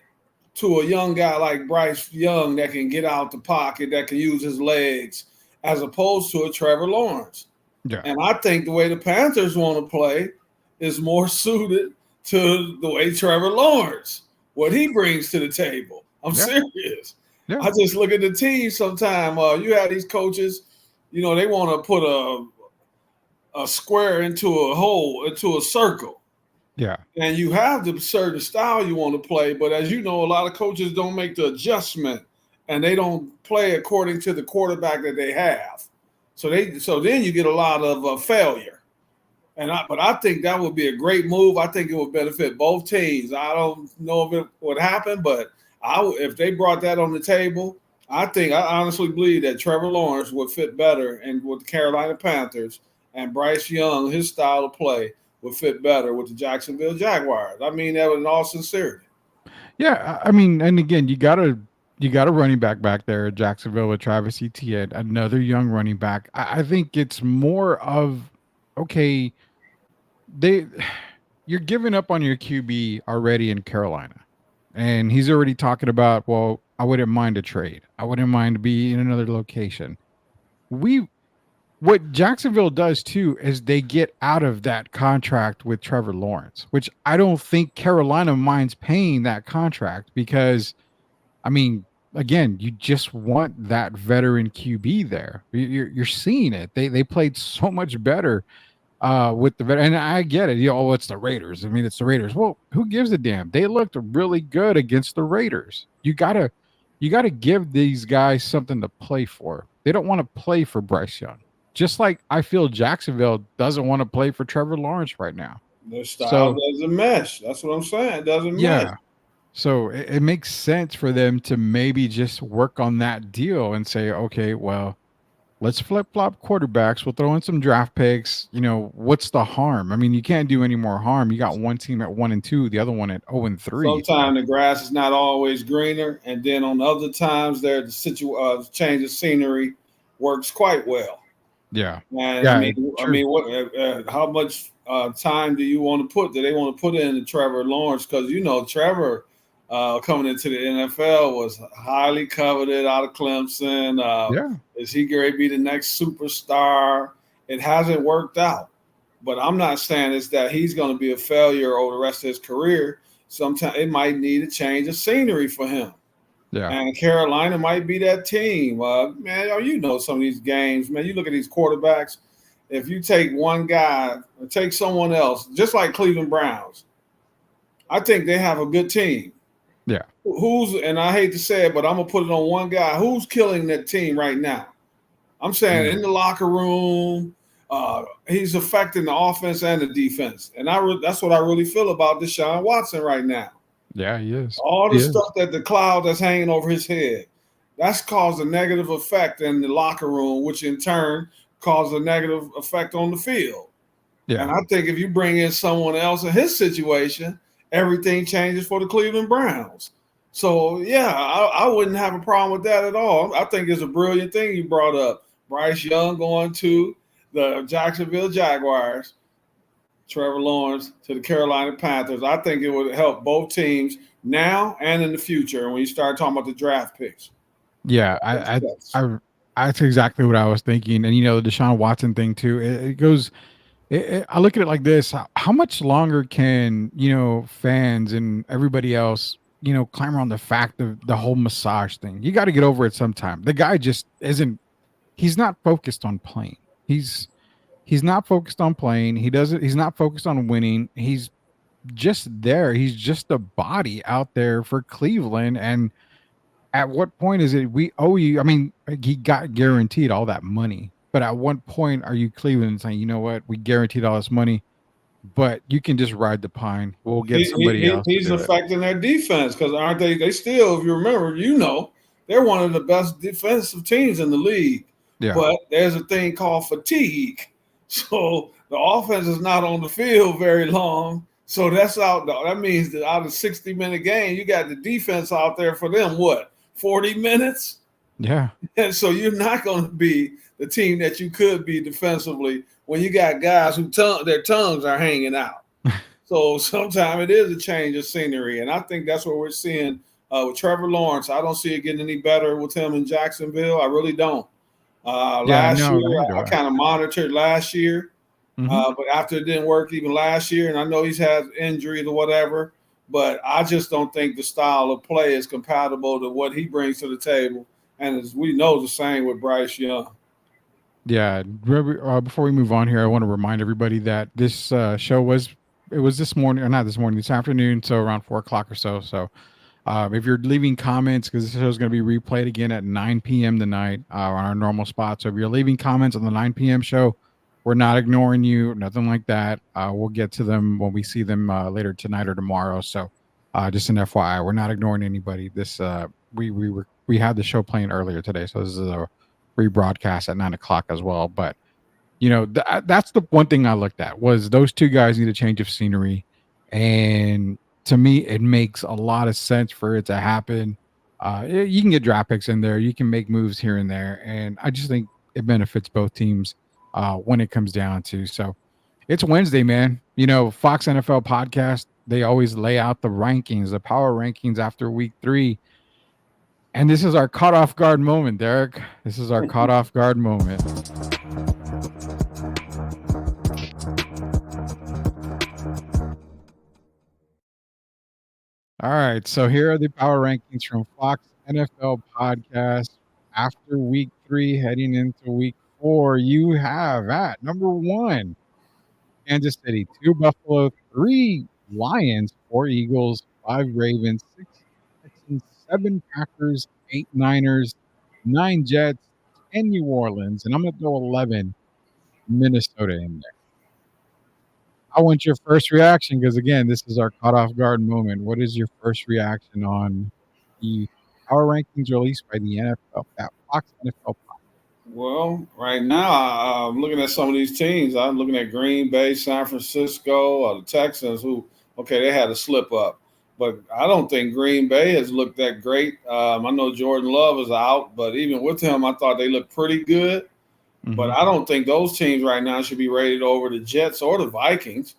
to a young guy like Bryce Young that can get out the pocket, that can use his legs, as opposed to a Trevor Lawrence. Yeah. And I think the way the Panthers want to play is more suited to the way Trevor Lawrence, what he brings to the table. I'm serious. Yeah. I just look at the team sometimes. You have these coaches, they want to put a square into a hole, into a circle. Yeah. And you have the certain style you want to play, but as you know, a lot of coaches don't make the adjustment and they don't play according to the quarterback that they have. So then you get a lot of failure. But I think that would be a great move. I think it would benefit both teams. I don't know if it would happen, but if they brought that on the table, I honestly believe that Trevor Lawrence would fit better with the Carolina Panthers, and Bryce Young, his style of play, would fit better with the Jacksonville Jaguars. I mean that in all sincerity. Yeah, and again, you got a running back there at Jacksonville with Travis Etienne, another young running back. I think it's more of, okay, you're giving up on your QB already in Carolina, and he's already talking about, well, I wouldn't mind a trade. I wouldn't mind to be in another location. What Jacksonville does too is they get out of that contract with Trevor Lawrence, which I don't think Carolina minds paying that contract because, again, you just want that veteran QB there. You're seeing it. They played so much better with the veteran. And I get it. It's the Raiders. It's the Raiders. Well, who gives a damn? They looked really good against the Raiders. You gotta give these guys something to play for. They don't want to play for Bryce Young. Just like I feel Jacksonville doesn't want to play for Trevor Lawrence right now. Their style doesn't mesh. That's what I'm saying. It doesn't mesh. So it makes sense for them to maybe just work on that deal and say, okay, well, let's flip-flop quarterbacks. We'll throw in some draft picks. What's the harm? You can't do any more harm. You got one team at 1-2, the other one at 0-3. Sometimes the grass is not always greener, and then on other times, the change of scenery works quite well. Yeah. And what? How much time do you want to put? Do they want to put into Trevor Lawrence? Because Trevor coming into the NFL was highly coveted out of Clemson. Is he going to be the next superstar? It hasn't worked out. But I'm not saying it's that he's going to be a failure over the rest of his career. Sometimes it might need a change of scenery for him. Yeah. And Carolina might be that team. Man, you know some of these games, man. You look at these quarterbacks. If you take one guy or take someone else, just like Cleveland Browns, I think they have a good team. Yeah. And I hate to say it, but I'm gonna put it on one guy. Who's killing that team right now? I'm saying in the locker room, he's affecting the offense and the defense, and that's what I really feel about Deshaun Watson right now. Yeah, he is. All the He is. stuff the cloud that's hanging over his head, that's caused a negative effect in the locker room, which in turn caused a negative effect on the field. Yeah. And I think if you bring in someone else in his situation, everything changes for the Cleveland Browns. So, yeah, I wouldn't have a problem with that at all. I think it's a brilliant thing you brought up. Bryce Young going to the Jacksonville Jaguars, Trevor Lawrence to the Carolina Panthers. I think it would help both teams now and in the future when you start talking about the draft picks. Yeah, that's exactly what I was thinking. And the Deshaun Watson thing too. It goes. I look at it like this: how much longer can fans and everybody else clamor on the fact of the whole massage thing? You got to get over it sometime. The guy just isn't. He's not focused on playing. He's not focused on playing. He's not focused on winning. He's just there. He's just a body out there for Cleveland. And at what point is it we owe you? I mean, he got guaranteed all that money, but at what point are you Cleveland saying, you know what, we guaranteed all this money, but you can just ride the pine. We'll get somebody else. He's affecting their defense because aren't they? They still, if you remember, they're one of the best defensive teams in the league. Yeah. But there's a thing called fatigue. So the offense is not on the field very long. So that's out. That means that out of 60-minute game, you got the defense out there for them, 40 minutes? Yeah. And so you're not going to be the team that you could be defensively when you got guys who their tongues are hanging out. So sometimes it is a change of scenery. And I think that's what we're seeing with Trevor Lawrence. I don't see it getting any better with him in Jacksonville. I really don't. Last year, I kind of monitored last year. But after it didn't work even last year, and I know he's had injuries or whatever, but I just don't think the style of play is compatible to what he brings to the table. And as we know, the same with Bryce Young. Yeah. Before we move on here, I want to remind everybody that this show was this morning, or not this morning, this afternoon, so around 4:00 or so. So if you're leaving comments, because this show is going to be replayed again at 9 p.m. tonight on our normal spot. So if you're leaving comments on the 9 p.m. show, we're not ignoring you, nothing like that. We'll get to them when we see them later tonight or tomorrow. So just an FYI, we're not ignoring anybody. This we had the show playing earlier today, so this is a rebroadcast at 9:00 as well. But that's the one thing I looked at was those two guys need a change of scenery, and to me, it makes a lot of sense for it to happen. You can get draft picks in there, you can make moves here and there, and I just think it benefits both teams. When it comes down to. So it's Wednesday, man. Fox NFL podcast, they always lay out the rankings, the power rankings after week 3. And this is our caught off guard moment, Derek. This is our caught off guard moment. All right. So here are the power rankings from Fox NFL podcast after week 3, heading into week 4. You have at number 1, Kansas City, 2 Buffalo, 3 Lions, 4 Eagles, 5 Ravens, 6 Texans, 7 Packers, 8 Niners, 9 Jets, 10 New Orleans, and I'm going to throw 11 Minnesota in there. I want your first reaction because, again, this is our caught off guard moment. What is your first reaction on the power rankings released by the NFL, Fox NFL? Well, right now, I'm looking at some of these teams. I'm looking at Green Bay, San Francisco, the Texans, they had a slip up. But I don't think Green Bay has looked that great. I know Jordan Love is out, but even with him, I thought they looked pretty good. But I don't think those teams right now should be rated over the Jets or the Vikings.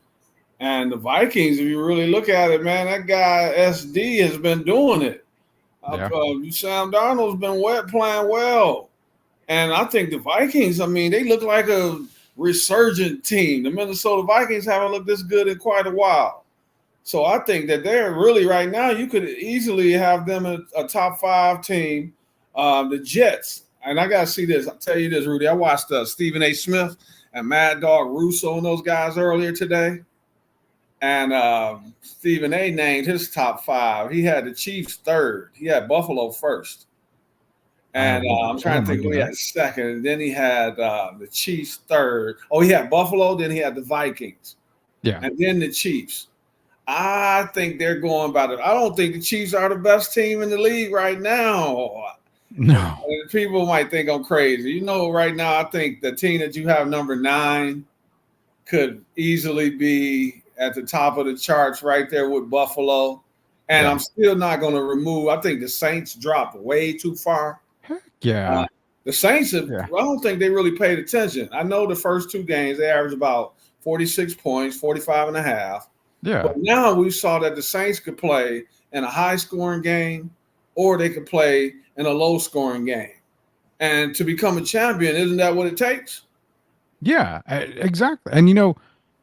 And the Vikings, if you really look at it, man, that guy SD has been doing it. Yeah. Sam Darnold's been playing well. And I think the Vikings, they look like a resurgent team. The Minnesota Vikings haven't looked this good in quite a while. So I think that they're really right now, you could easily have them a top 5 team. The Jets, and I got to see this. I'll tell you this, Rudy. I watched Stephen A. Smith and Mad Dog Russo and those guys earlier today. And Stephen A. named his top 5. He had the Chiefs third. He had Buffalo first. And I'm trying to think who he had second. And then he had the Chiefs third. Oh, he had Buffalo. Then he had the Vikings. Yeah. And then the Chiefs. I think they're going by I don't think the Chiefs are the best team in the league right now. No. And people might think I'm crazy. You know, right now, I think the team that you have number 9 could easily be at the top of the charts right there with Buffalo. And I'm still not going to remove. I think the Saints dropped way too far. Yeah. The Saints have, I don't think they really paid attention. I know the first 2 games, they averaged about 46 points, 45 and a half. Yeah. But now we saw that the Saints could play in a high-scoring game or they could play in a low-scoring game. And to become a champion, isn't that what it takes? Yeah, exactly. And, you know,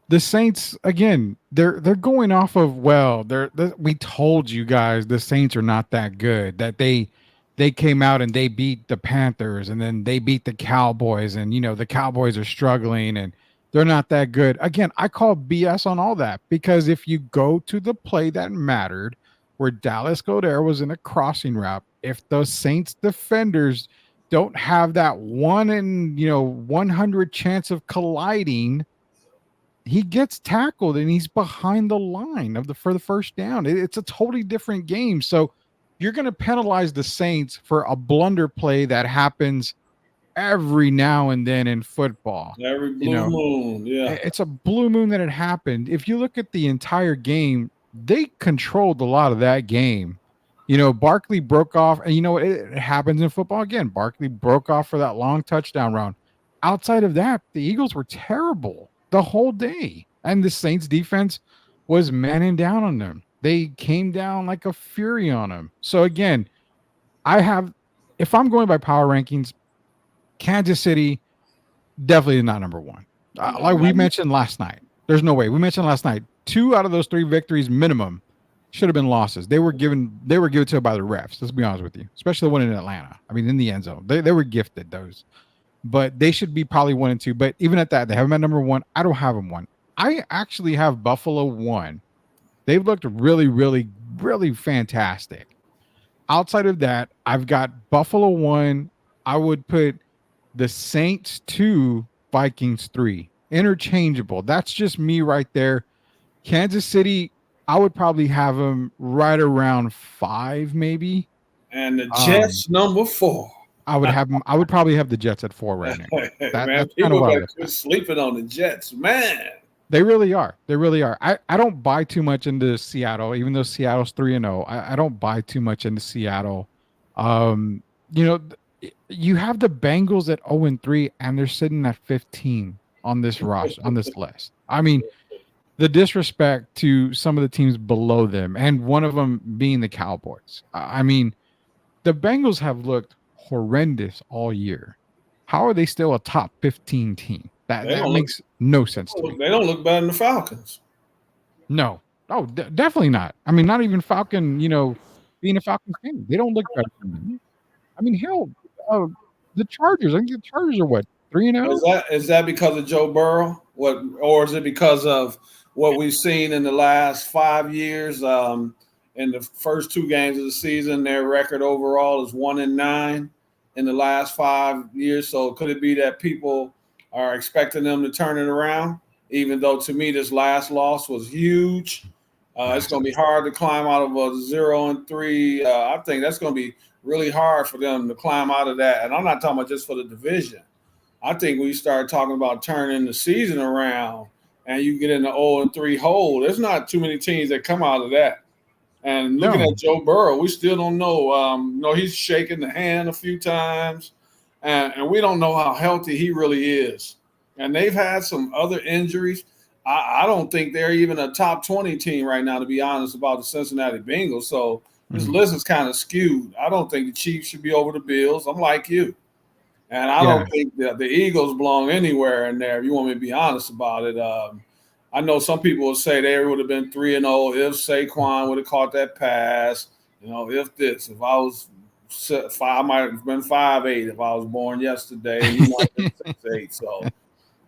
the Saints, again, they're going off of, we told you guys the Saints are not that good, that they came out and they beat the Panthers and then they beat the Cowboys and, you know, the Cowboys are struggling and they're not that good. Again, I call BS on all that because if you go to the play that mattered where Dallas Goedert was in a crossing route, if the Saints defenders don't have that 1 in, 100 chance of colliding, he gets tackled and he's behind the line for the first down. It's a totally different game. So you're going to penalize the Saints for a blunder play that happens every now and then in football. Every blue moon, yeah. It's a blue moon that it happened. If you look at the entire game, they controlled a lot of that game. You know, Barkley broke off, and you know what? It happens in football again. Barkley broke off for that long touchdown run. Outside of that, the Eagles were terrible the whole day, and the Saints defense was manning down on them. They came down like a fury on them. So again, if I'm going by power rankings, Kansas City definitely not number 1. Like we mentioned last night, there's no way. We mentioned last night, 2 out of those 3 victories minimum should have been losses. They were given to by the refs. Let's be honest with you, especially the one in Atlanta. I mean, in the end zone, they were gifted those, but they should be probably 1 and 2. But even at that, they have them at number 1. I don't have them 1. I actually have Buffalo 1. They've looked really, really, really fantastic. Outside of that, I've got Buffalo 1. I would put the Saints 2, Vikings 3. Interchangeable. That's just me right there. Kansas City, I would probably have them right around 5, maybe. And the Jets number 4. I would probably have the Jets at 4 right now. Man, people are sleeping on the Jets, man. They really are. They really are. I don't buy too much into Seattle, even though Seattle's 3-0. I don't buy too much into Seattle. You know, you have the Bengals at 0-3, and they're sitting at 15 on this on this list. I mean, the disrespect to some of the teams below them, and one of them being the Cowboys. I mean, the Bengals have looked horrendous all year. How are they still a top 15 team? That makes no sense to me. They don't look better than the Falcons. No. Oh, definitely not. I mean, not even Falcon, being a Falcons fan. They don't look better than them. I mean, hell, the Chargers. I think the Chargers are what, 3-0? Is that because of Joe Burrow? Or is it because of what we've seen in the last 5 years? In the first 2 games of the season, their record overall is 1-9 in the last 5 years. So could it be that people are expecting them to turn it around? Even though to me this last loss was huge. It's going to be hard to climb out of a 0-3. I think that's going to be really hard for them to climb out of that. And I'm not talking about just for the division. I think when you start talking about turning the season around and you get in the 0-3 hole, there's not too many teams that come out of that. And looking at Joe Burrow, we still don't know. He's shaking the hand a few times, and we don't know how healthy he really is. And they've had some other injuries. I don't think they're even a top 20 team right now, to be honest, about the Cincinnati Bengals. So this list is kind of skewed. I don't think the Chiefs should be over the Bills. I'm like you. And I don't think that the Eagles belong anywhere in there, if you want me to be honest about it. I know some people will say they would have been 3-0 if Saquon would have caught that pass. If I was five, I might have been 5'8" if I was born yesterday. He might have been 6'8". So,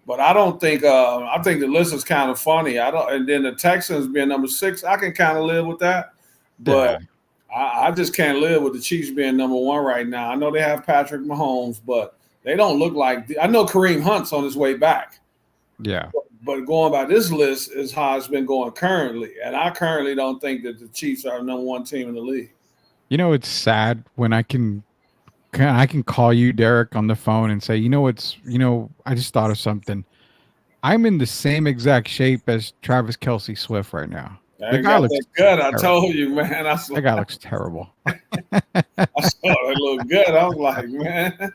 but I don't think. I think the list is kind of funny. I don't, and then the Texans being number 6, I can kind of live with that. But I just can't live with the Chiefs being number 1 right now. I know they have Patrick Mahomes, but they don't look like. I know Kareem Hunt's on his way back. Yeah. But going by this list is how it's been going currently. And I currently don't think that the Chiefs are the number 1 team in the league. It's sad when I can call you, Derek, on the phone and say, I just thought of something. I'm in the same exact shape as Travis Kelce Swift right now. The guy looks good. I told you, man. That guy looks terrible. I saw that look good. I was like, man.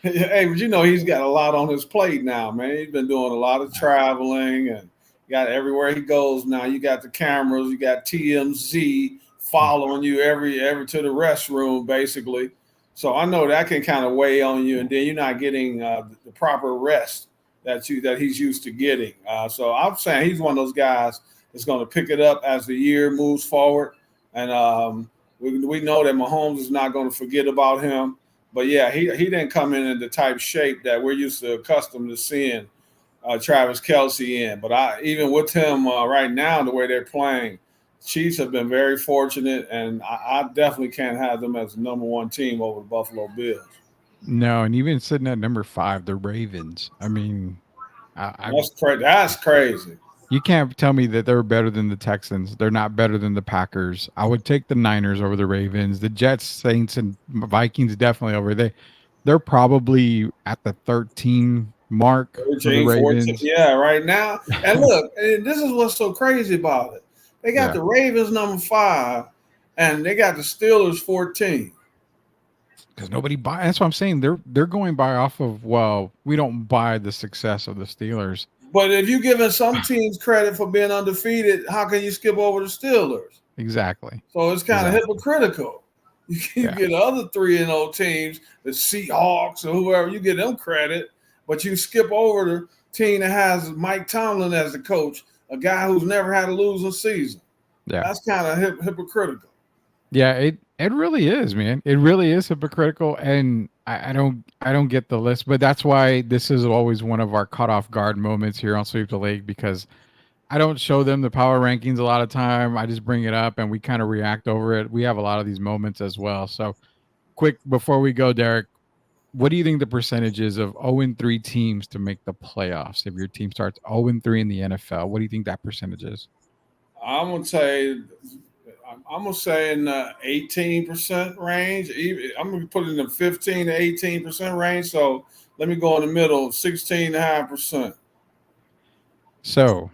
Hey, but he's got a lot on his plate now, man. He's been doing a lot of traveling and got everywhere he goes now. You got the cameras, you got TMZ following you every to the restroom, basically. So I know that can kind of weigh on you, and then you're not getting the proper rest that he's used to getting. So I'm saying he's one of those guys that's going to pick it up as the year moves forward, and we know that Mahomes is not going to forget about him. But yeah, he didn't come in the type shape that we're accustomed to seeing Travis Kelce in. But even with him right now, the way they're playing, Chiefs have been very fortunate, and I definitely can't have them as the number 1 team over the Buffalo Bills. No, and even sitting at number 5, the Ravens. I mean, that's crazy. You can't tell me that they're better than the Texans. They're not better than the Packers. I would take the Niners over the Ravens. The Jets, Saints, and Vikings definitely over. They're probably at the 13 mark 13, for the Ravens. 14, yeah, right now. And look, and this is what's so crazy about it. They got the Ravens number 5, and they got the Steelers 14. Because nobody buy. That's what I'm saying. They're going by off of, we don't buy the success of the Steelers. But if you're giving some teams credit for being undefeated, how can you skip over the Steelers? Exactly. So it's kind of hypocritical. You get other 3-0 teams, the Seahawks or whoever, you get them credit, but you skip over the team that has Mike Tomlin as the coach, a guy who's never had a losing season. Yeah, that's kind of hypocritical. Yeah, it really is, man. It really is hypocritical, and I don't get the list, but that's why this is always one of our caught off guard moments here on Sweep the League, because I don't show them the power rankings a lot of time. I just bring it up and we kind of react over it. We have a lot of these moments as well. So quick, before we go, Derek, what do you think the percentage is of 0-3 teams to make the playoffs? If your team starts 0-3 in the NFL, what do you think that percentage is? I'm gonna say in the 18% range. I'm gonna put it in the 15 to 18% range. So let me go in the middle, 16.5%. So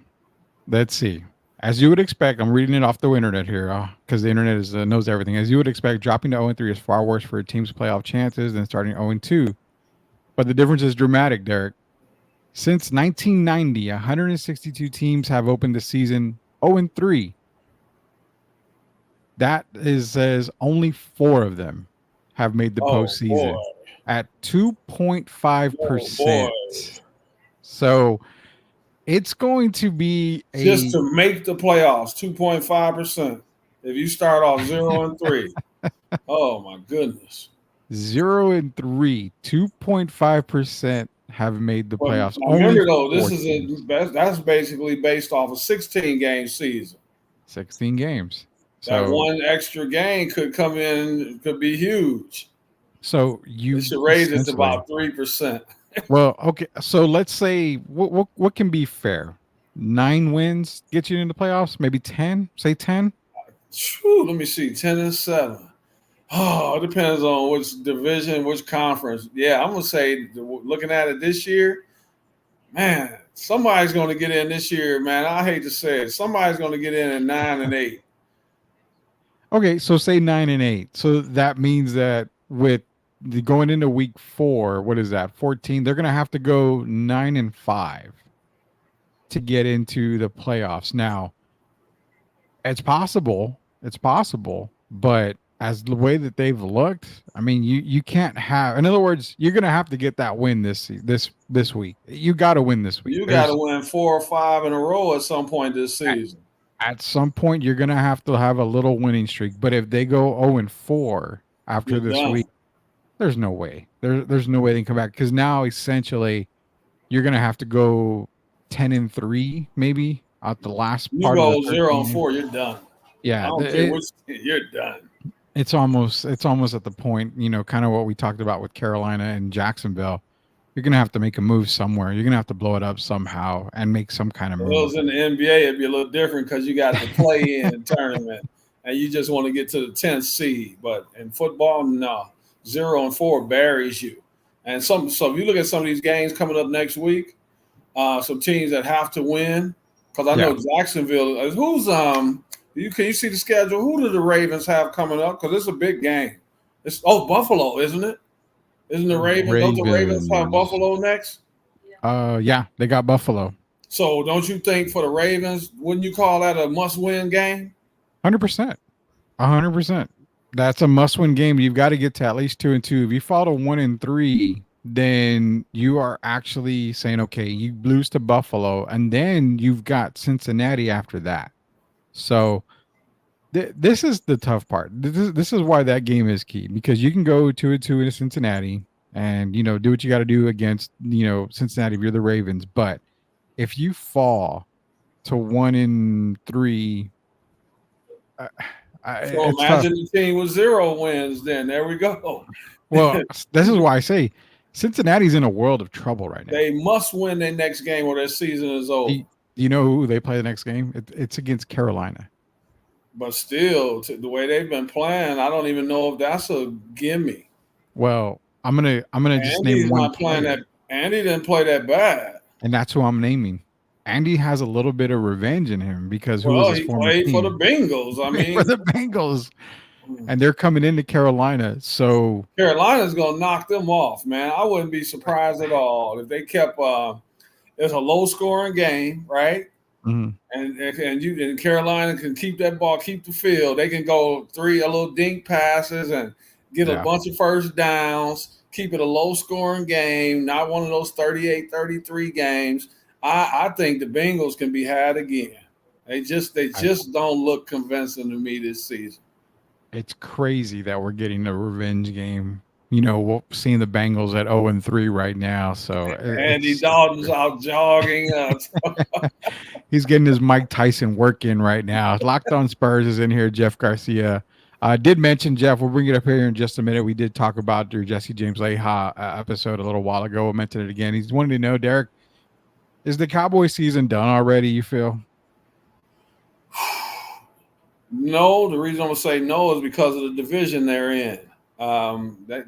let's see. As you would expect, I'm reading it off the internet here because the internet knows everything. As you would expect, dropping to 0-3 is far worse for a team's playoff chances than starting 0-2. But the difference is dramatic, Derek. Since 1990, 162 teams have opened the season 0-3. That says only 4 of them have made the postseason at 2.5%. So it's going to be just to make the playoffs, 2.5%. If you start off 0-3, oh my goodness, 0-3, 2.5% have made the playoffs. Remember though, that's basically based off a 16-game season. 16 games. That one extra game could come in, could be huge. So you should raise it to about 3%. Well, okay. So let's say what can be fair? 9 wins get you into the playoffs. Maybe 10. Say 10. Let me see. 10-7. Oh, it depends on which division, which conference. Yeah, I'm gonna say, looking at it this year, man, somebody's gonna get in this year. Man, I hate to say it, somebody's gonna get in at 9-8. Okay, so say 9-8. So that means that with going into week 4, what is that? 14. They're going to have to go 9-5 to get into the playoffs. Now, it's possible, but as the way that they've looked, I mean, you can't have. In other words, you're going to have to get that win this week. You got to win this week. You got to win 4 or 5 in a row at some point this season. At some point, you're going to have a little winning streak. But if they go 0-4 after You're this done. week, there's no way. There's no way they can come back, because now essentially you're going to have to go 10-3 maybe out the last You part of go the 0-4, you're done. Yeah, I don't care which, you're done. it's almost at the point, kind of what we talked about with Carolina and Jacksonville. You're gonna have to make a move somewhere. You're gonna have to blow it up somehow and make some kind of If move. it was in the NBA, it'd be a little different because you got the play-in tournament, and you just want to get to the 10th seed. But in football, no, 0-4 buries you. And so if you look at some of these games coming up next week, some teams that have to win, because I know Jacksonville. Who's can you see the schedule? Who do the Ravens have coming up? Because it's a big game. It's Buffalo, isn't it? Isn't the Ravens? Don't the Ravens have Buffalo next? Yeah, they got Buffalo. So don't you think for the Ravens, wouldn't you call that a must-win game? 100%. 100%. That's a must-win game. You've got to get to at least 2-2. If you fall to 1-3, then you are actually saying, okay, you lose to Buffalo, and then you've got Cincinnati after that. So this is the tough part. This is why that game is key, because you can go 2-2 into Cincinnati and do what you got to do against Cincinnati if you're the Ravens. But if you fall to 1-3, so imagine the team with 0 wins. Then there we go. Well, this is why I say Cincinnati's in a world of trouble right now. They must win their next game or their season is over. You know who they play the next game? It's against Carolina. But still, the way they've been playing, I don't even know if that's a gimme. Well, I'm gonna just name one player. Andy didn't play that bad, and that's who I'm naming. Andy has a little bit of revenge in him because he played for the Bengals. I mean, for the Bengals, and they're coming into Carolina. So Carolina's gonna knock them off, man. I wouldn't be surprised at all if they kept. It's a low-scoring game, right? Mm-hmm. And Carolina can keep that ball, keep the field. They can go a little dink passes and get a bunch of first downs, keep it a low-scoring game, not one of those 38-33 games. I think the Bengals can be had again. They just don't look convincing to me this season. It's crazy that we're getting a revenge game. Seeing the Bengals at 0-3 right now. So Andy Dalton's out jogging. He's getting his Mike Tyson work in right now. Locked On Spurs is in here. Jeff Garcia. I did mention, Jeff, we'll bring it up here in just a minute. We did talk about your Jesse James Leha episode a little while ago. We'll mention it again. He's wanting to know, Derek, is the Cowboy season done already, you feel? No, the reason I'm going to say no is because of the division they're in.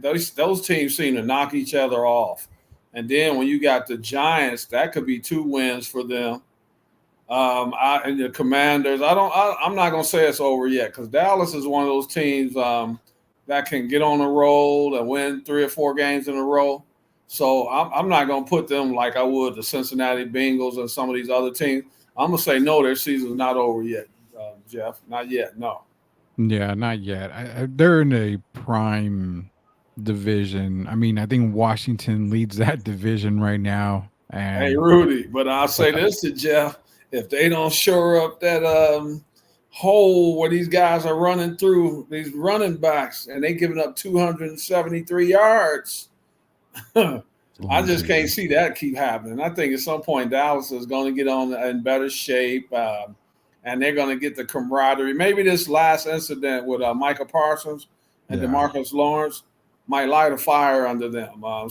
Those teams seem to knock each other off. And then when you got the Giants, that could be 2 wins for them. And the Commanders, I'm not going to say it's over yet because Dallas is one of those teams that can get on a roll and win 3 or 4 games in a row. So I'm not going to put them like I would the Cincinnati Bengals and some of these other teams. I'm going to say no, their season's not over yet, Jeff. Not yet, no. Yeah, not yet. They're in a prime division. I mean, I think Washington leads that division right now. And hey, Rudy, but I'll say this to Jeff. If they don't shore up that hole where these guys are running through, these running backs, and they giving up 273 yards, I just can't see that keep happening. I think at some point Dallas is going to get in better shape, and they're going to get the camaraderie. Maybe this last incident with Micah Parsons and DeMarcus Lawrence might light a fire under them. I'm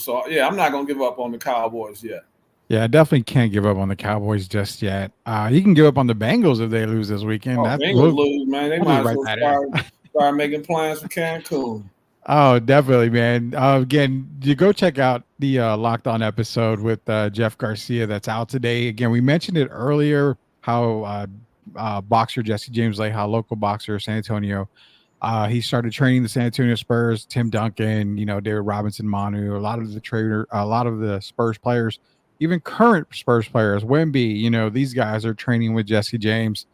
not going to give up on the Cowboys yet. Yeah, I definitely can't give up on the Cowboys just yet. You can give up on the Bengals if they lose this weekend. Bengals lose, man. They might as well start making plans for Cancun. Oh, definitely, man. Again, you go check out the Locked On episode with Jeff Garcia that's out today. Again, we mentioned it earlier how boxer Jesse James Leha, local boxer, San Antonio, he started training the San Antonio Spurs, Tim Duncan, David Robinson, Manu, a lot of the Spurs players, even current Spurs players, Wemby, these guys are training with Jesse James.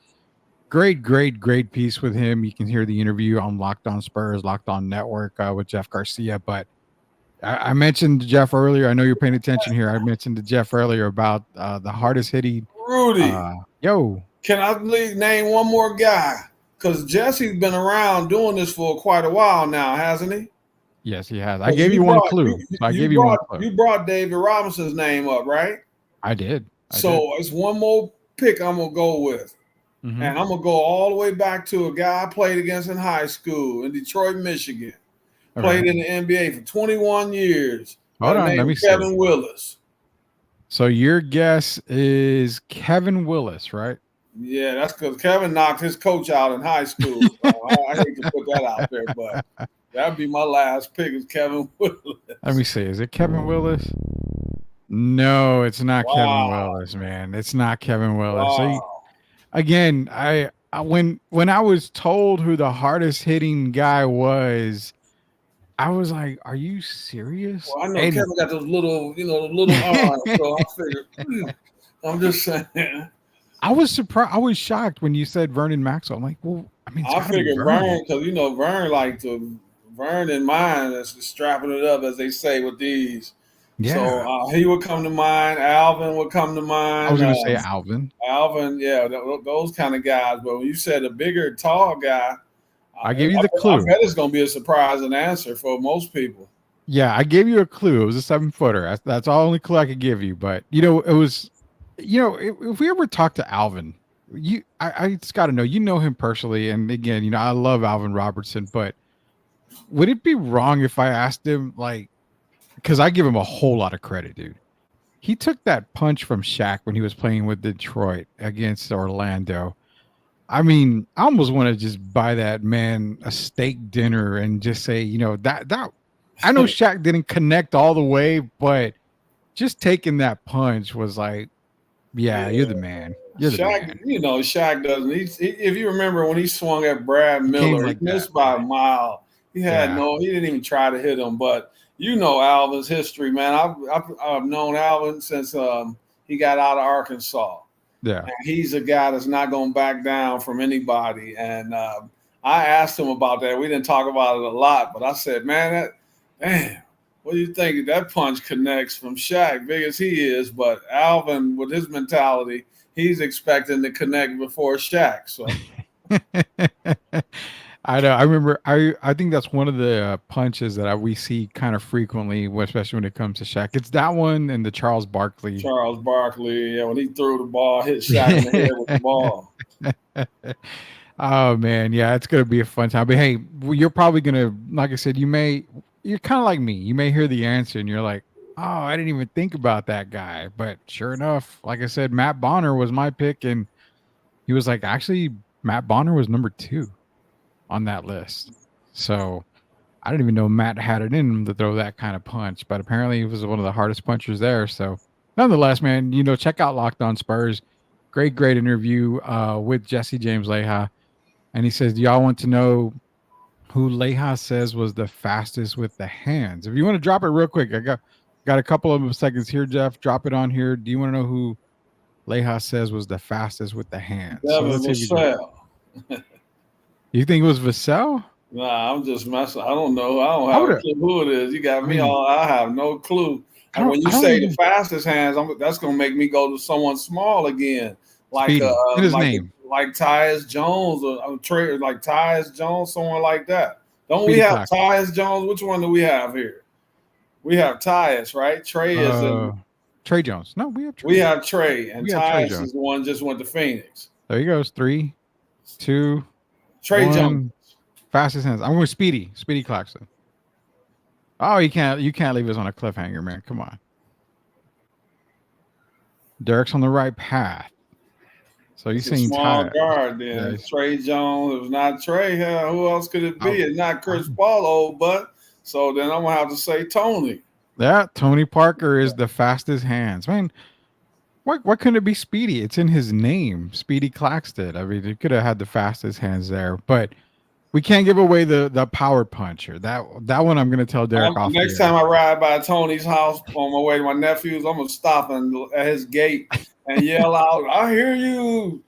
great piece with him. You can hear the interview on Locked On Spurs, Locked On Network with Jeff Garcia. But I mentioned to Jeff earlier. I know you're paying attention here. I mentioned to Jeff earlier about the hardest hitting. Rudy, Yo, can I name one more guy? Because Jesse's been around doing this for quite a while now, hasn't he? yes, he has. I gave you one clue. I gave you one clue. You brought David Robinson's name up, right? I did. So it's one more pick I'm gonna go with. Mm-hmm. And I'm gonna go all the way back to a guy I played against in high school in Detroit, Michigan. Played in the NBA for 21 years. Hold on, let me see. Kevin Willis. So your guess is Kevin Willis, right? Yeah, that's because Kevin knocked his coach out in high school. So I hate to put that out there, but that'd be my last pick is Kevin Willis. Let me see. Is it Kevin Willis? No, it's not Kevin Willis, man. It's not Kevin Willis. Wow. So again, I when I was told who the hardest hitting guy was, I was like, "Are you serious?" Well, I know Kevin got those little, little arms, so I figured. I'm just saying. I was surprised. I was shocked when you said Vernon Maxwell. I'm like, well, I mean, I figured Vern, because Vern like to Vern in mind is strapping it up, as they say with these. Yeah. So he would come to mind. Alvin would come to mind. I was going to say Alvin. Alvin, yeah, those kind of guys. But when you said a bigger, tall guy, I gave you the clue. I bet it's going to be a surprising answer for most people. Yeah, I gave you a clue. It was a 7-footer. That's the only clue I could give you. But it was. If we ever talk to Alvin, I just got to know, him personally. And again, I love Alvin Robertson, but would it be wrong if I asked him, like, because I give him a whole lot of credit, dude. He took that punch from Shaq when he was playing with Detroit against Orlando. I mean, I almost want to just buy that man a steak dinner and just say, that I know Shaq didn't connect all the way, but just taking that punch was like, yeah, you're the man. You're the Shaq, man. Shaq doesn't. If you remember when he swung at Brad Miller, he missed by a mile. He didn't even try to hit him. But Alvin's history, man. I've known Alvin since he got out of Arkansas. Yeah, and he's a guy that's not going to back down from anybody. And I asked him about that. We didn't talk about it a lot, but I said, man, what do you think? That punch connects from Shaq, big as he is, but Alvin, with his mentality, he's expecting to connect before Shaq. So I know. I remember. I think that's one of the punches that we see kind of frequently, especially when it comes to Shaq. It's that one and the Charles Barkley. Yeah, when he threw the ball, hit Shaq in the head with the ball. Oh man, yeah, it's gonna be a fun time. But hey, you're probably gonna, like I said, you're kind of like me. You may hear the answer and you're like, oh, I didn't even think about that guy. But sure enough, like I said, Matt Bonner was my pick. And he was like, actually, Matt Bonner was number 2 on that list. So I didn't even know Matt had it in him to throw that kind of punch. But apparently he was one of the hardest punchers there. So nonetheless, man, check out Locked On Spurs. Great interview with Jesse James Leha. And he says, do y'all want to know who Leha says was the fastest with the hands? If you want to drop it real quick, I got a couple of seconds here, Jeff. Drop it on here. Do you want to know who Leha says was the fastest with the hands? Vassell. You think it was Vassell? Nah, I'm just messing. I don't know. I don't have a clue who it is. You got me all. I have no clue. And when you say the fastest hands, that's going to make me go to someone small again. Like his name. Like Tyus Jones or Trey, like Tyus Jones, someone like that. Don't we have Tyus Jones? Which one do we have here? We have Tyus, right? Trey is Trey Jones. No, we have Trey. We have Trey, and Tyus is the one just went to Phoenix. There he goes. 3, 2, Trey 1. Jones. Fastest hands. I'm going Speedy Claxton. Oh, you can't leave us on a cliffhanger, man. Come on. Derek's on the right path. So you're saying small Tyus. guard then. Yeah. Trey Jones. It was not Trey. Who else could it be? It's not Chris Paul, old butt. So then I'm gonna have to say Tony. Yeah, Tony Parker is the fastest hands. Man, why couldn't it be Speedy? It's in his name, Speedy Claxton. I mean, he could have had the fastest hands there, but we can't give away the power puncher. That one I'm gonna tell Derek off. Next time I ride by Tony's house on my way to my nephew's, I'm gonna stop at his gate and yell out, "I hear you!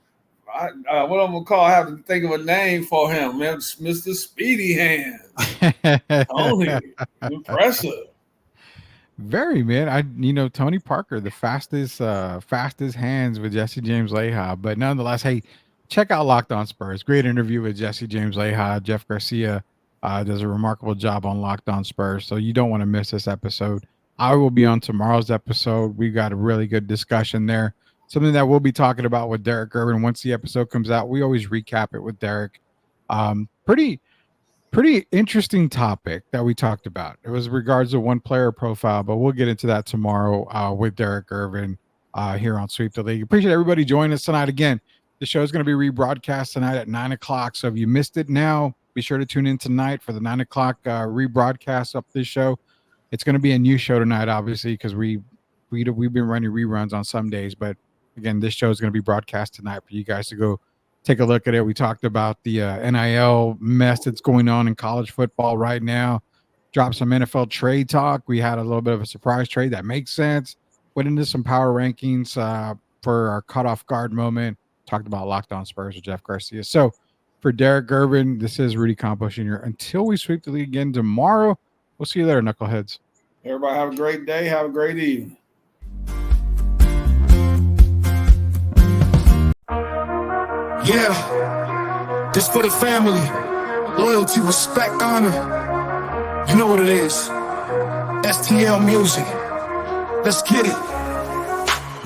what I'm gonna call? I have to think of a name for him, man. Mr. Speedy Hands. Tony, impressive. Very, man. Tony Parker, the fastest hands with Jesse James Leha. But nonetheless, hey, check out Locked On Spurs. Great interview with Jesse James Leha. Jeff Garcia does a remarkable job on Locked On Spurs. So you don't want to miss this episode. I will be on tomorrow's episode. We got a really good discussion there. Something that we'll be talking about with Derek Irvin once the episode comes out. We always recap it with Derek. Pretty interesting topic that we talked about. It was regards to one player profile, but we'll get into that tomorrow with Derek Irvin here on Sweep the League. Appreciate everybody joining us tonight. Again, the show is going to be rebroadcast tonight at 9 o'clock. So if you missed it now, be sure to tune in tonight for the 9 o'clock rebroadcast of this show. It's going to be a new show tonight, obviously, because we've been running reruns on some days. But again, this show is going to be broadcast tonight for you guys to go take a look at it. We talked about the NIL mess that's going on in college football right now. Dropped some NFL trade talk. We had a little bit of a surprise trade that makes sense. Went into some power rankings for our cutoff guard moment. Talked about Locked On Spurs with Jeff Garcia. So for Derek Irvin, this is Rudy Campos Jr. Until we sweep the league again tomorrow, we'll see you later, knuckleheads. Everybody have a great day. Have a great evening. Yeah, this for the family. Loyalty, respect, honor. You know what it is. STL music. Let's get it.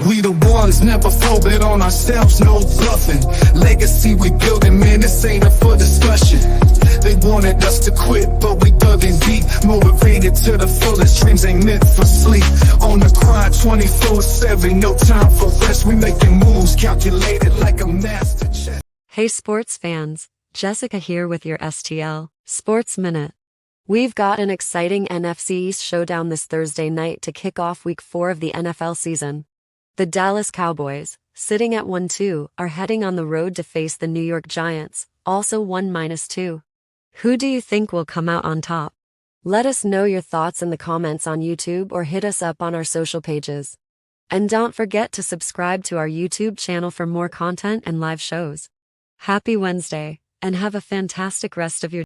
We the ones, never folded on ourselves, no bluffing. Legacy we building, man, this ain't up for discussion. They wanted us to quit, but we dug in deep. Motivated to the fullest, dreams ain't meant for sleep. On the grind 24/7, no time for rest. We making moves, calculated like a master chess. Hey sports fans, Jessica here with your STL Sports Minute. We've got an exciting NFC East showdown this Thursday night to kick off Week 4 of the NFL season. The Dallas Cowboys, sitting at 1-2, are heading on the road to face the New York Giants, also 1-2. Who do you think will come out on top? Let us know your thoughts in the comments on YouTube or hit us up on our social pages. And don't forget to subscribe to our YouTube channel for more content and live shows. Happy Wednesday, and have a fantastic rest of your